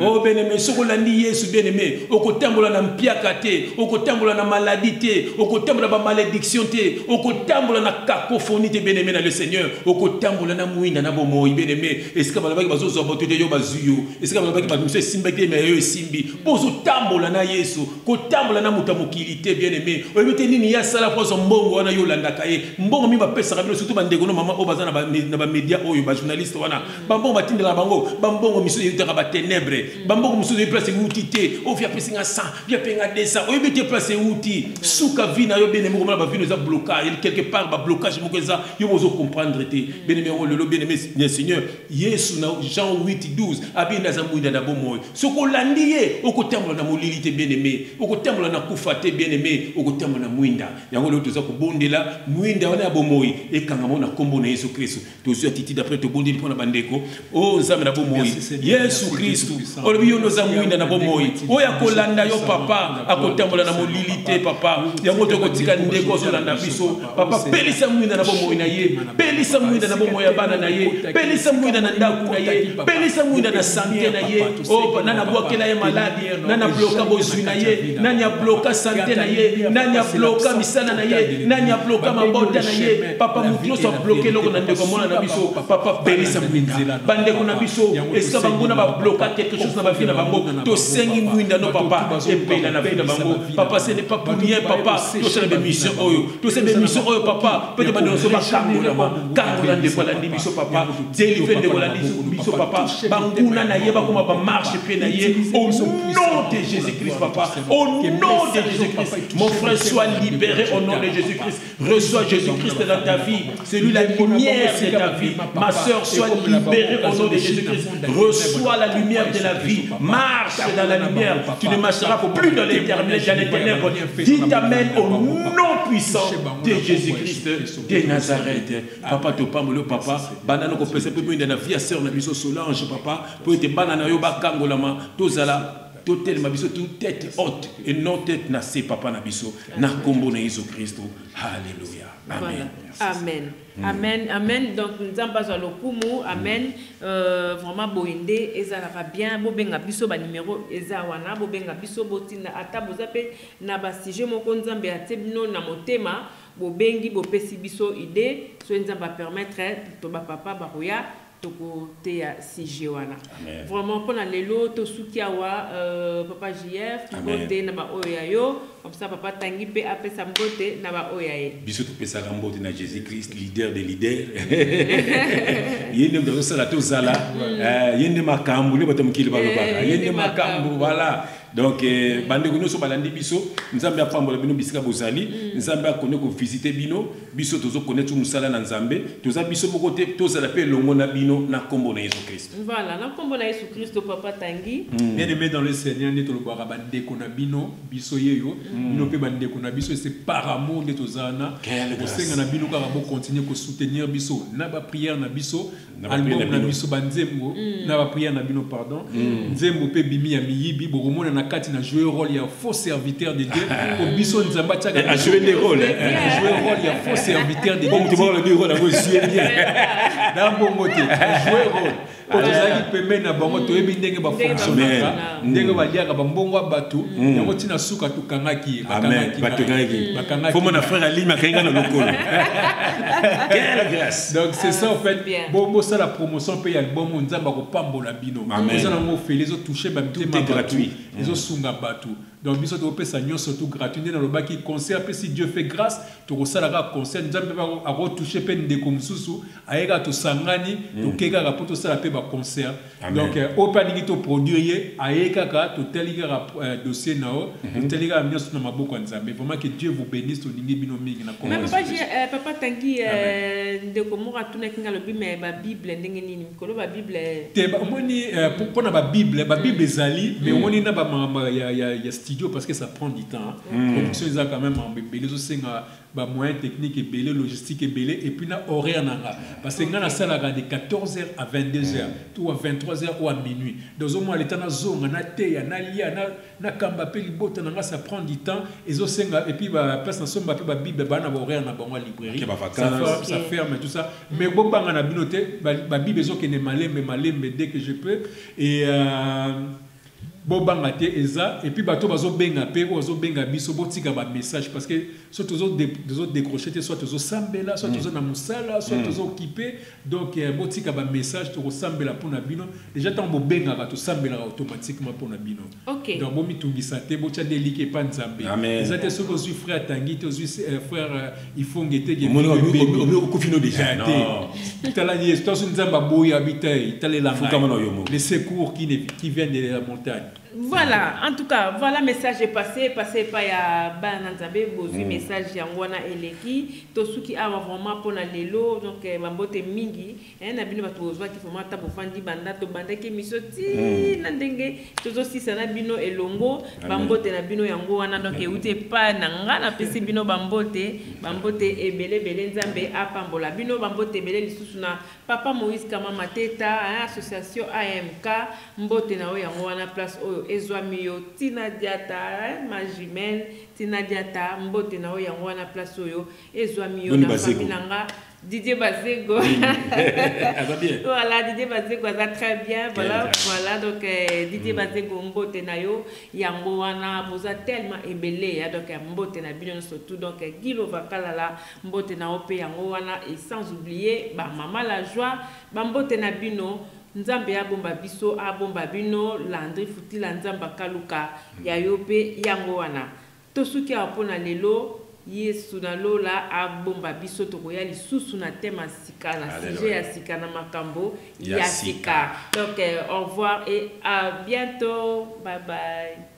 Oh bien-aimé, ce qu'on a dit Yesu bien-aimé, au côté de la piakate, au côté de la maladie, au côté de la malédiction, au côté de la cacophonie bien-aimé dans le Seigneur, au côté de la mouine na bomo bien-aimé. Est-ce que vous avez besoin de zoboto de yobazuyo? Est-ce que vous avez besoin de simbi mais simbi? Poso tambola na Yesu, ko tambola na mutamukilité bien-aimé. O ebete nini ya sala kwa mbongo wana yolanda kaye. Mbongo mi ba pesa kabilo surtout bandeko no mama obaza na ba media oyo ba journaliste wana. Bambongo batindela bango, bambongo miso yitaka ba ténèbres. Bambongo muso de place outil te o via pesinga 100 via penga 200 o ebete place outil suka vina yo bien aimé ba vino za blocage quelque part ba blocage mokoza yo mozo comprendre te bien aimé o lelo bien aimé Seigneur Yesu na Jean 8:12 abina za muinda na bomoy soko landiye o ko tembola na molilité bien aimé o ko tembola na kufate bien aimé o ko tembola na muinda yango lo toza ko bondela muinda wana bomoy e kanga mona kombo na Yesu Kristo to zo titi d'après to bondeli pona bandeko o nzambe na bomoy Yesu Kristo Olbiyo noza mwinda na bomoyi oya kolanda yo papa akotambola na molilité papa yango to kotika ndeko zolanda biso papa pelisa mwinda na bomoyi na ye pelisa mwinda na bomoyi ya bana na ye pelisa mwinda na ndaku na ye pelisa mwinda na santé na ye o nana bwakela ye maladi nana bloka bozwi na ye nani bloka santé na ye nani bloka misana na ye nani bloka mabota na ye papa mutlo so bloquer loko na ndeko mona na biso papa pelisa mwinda bandeko na biso eska banguna ba bloka quelque chose na ba vie na bango to sengi mwinda no papa et pela na vie na bango papa ce n'est pas pour rien papa to c'est des missions oyo to c'est des missions oyo papa peut-être bande so ba kangola de kola ndi biso papa délivrer de kola ndi biso papa banguna na ye ba koma ba marche pe na ye au nom de Jésus-Christ papa au nom de Jésus-Christ mon frère soit libéré au nom de Jésus-Christ reçois Jésus-Christ dans ta vie c'est lui la lumière de ta vie ma sœur soit libérée au nom de Jésus-Christ reçois la lumière de la la vie. Marche dans la lumière. Tu ne marcheras plus dans les ténèbres. Dis Amen au nom puissant de Jésus-Christ de Nazareth. Papa, tu parles, papa. Banana, on peut se faire une vie à sœur, Solange, papa. Pour être banana, yoba kangolama. Tozala. Toute tête haute et non tête nassée, papa Nabiso, na kombo na Jésus Christ. Alléluia. Amen. Amen. Amen. Amen. Donc, nous avons besoin de l'okumu. Amen. Vraiment, boinde, ezalaka bien. Bobenga biso ba numéro ezawana. Bobenga biso botina ata bozape na ba sujet moko nzambe atebino na motema. Bobengi bopesi biso idée. So nzamba permettre to ba papa baroya. Côté si wana vraiment pour les lots to sukiawa papa JF to côté na ba oyayo comme ça papa tangi pe apesa mbote na ba oyaye biso to pesa mbote na Jésus Christ leader des leaders yende mdo sala to zala yende makambu le bato mukili balobaka yende makambu voilà donc bande ko nyonso balandi biso nzambe apambola bino bisika bozali nzambe akone ko visiter bino biso tozo connaître musala na nzambe toza biso moko te tozala pe longo na bino na kombo na Jésus Christ. Voilà, na kombo na Jésus Christ papa tangi. Bien aimé dans le Seigneur, ne to le boira bande ko na bino biso yeyo bino pe bande ko na biso c'est par amour de tozana ko senga na bino ka ba continuer ko soutenir biso na ba prière na biso album na biso banzembo na ba prière na bino pardon nzembo pe bimi ya miyibi boromona na kati na jouer rôle ya faux serviteur de Dieu ko biso nzamba tchaka a jouer des rôles jouer rôle ya faux serviteur de Dieu comme tu vois le rôle à vous jouer bien dans bon côté jouer rôle ko tozaki pembe na bango to yebi ndenge ba fonctionner ndenge ba diaka ba mbongo batu yango tina suka tukangaki bakangaki faut mon frère Ali makenga na lokolo quelle grâce. Donc c'est ça en fait bon ça la promotion pe album nzamba ko pambola bino ça na mo fait les autres toucher ba mtema gratuit les autres sunga batu donc biso to pesa nyonso tout gratuit na lobaki concert pe si Dieu fait grâce to ko sala ka concert nzambe ba ko toucher pe ndeko mususu ayeka to sangani to keka ka poto sala pe ba concert donc opening to produire ayeka ka to telika dossier nao to telika nyonso na maboko nzambe vraiment que Dieu vous bénisse to ningi bino mingi na mais papa tangi ndeko moko tuna kinga lobi mais ba bible ndenge nini mikolo ba bible te ba moni pour na ba bible ezali mais moni na ba ya studio parce que ça prend du temps production ils a quand même belé zo senga ba moyens techniques et belé logistique et belé et puis na horaire nanga parce que ngana sala de 14h à 22h ou à 23h ou à minuit dans au moins l'état na zonga na teya na lia na kamba pe libota nanga ça prend du temps et zo senga et puis ba place na somba pe ba bible ba na horaire na bango librairie ça ferme tout ça mais bon banga na binoté ba bible zo kene malembe dès que je peux et bobanga te eza et puis bato bazo benga pe bazo benga biso botika ba message parce que soit toujours décrocher soit toujours sambela soit toujours na musala soit toujours occupé donc botika ba message to sambela pona bino déjà tant bo benga ka to sambela automatiquement pona bino OK donc bo mitungisa te bo tcha delike pa nzambe eza te soko zu frère tangi te zu frère il faut ngete ke mo ko fino déjà non tala ni to su nzamba boya bitay tala la les secours qui viennent de la montagne. Voilà, en tout cas, voilà, message est passé par ya Bananzabe, bozu message yangwana eleki, tosuki awa vraiment pour na lelo, donc bambote mingi, na bino bato ozwa ki vraiment ta bofandi banda to banda ke misoti na ndenge, tozo si sana bino elongo, bambote na bino yango wana donc euté pa nanga na pesi bino bambote ebele nzambe apambola bino bambote ebele lisusu na Papa Moïse Kama Mateta, association AMK, mbote na yango wana place oyo ezwamiyo tina diata majimen tina diata mbote na yango wana place oyo ezwamiyo na familanga Didier Bazego. Voilà, Didier Bazego ça très bien. Voilà, donc Didier Bazego mbote na yo yango wana boza tellement ébélé donc mbote na bino surtout donc Guilo Vakalala mbote na ope yango wana et sans oublier ba maman la joie ba mbote na bino nzambe abomba biso abomba bino Landry Futila nzamba kaluka ya yope yango wana tosuki apona lelo Yesu na lola abomba biso tokoya lisusu na tema sika na sujet ya sika na makambo ya sika donc au revoir et à bientôt, bye bye.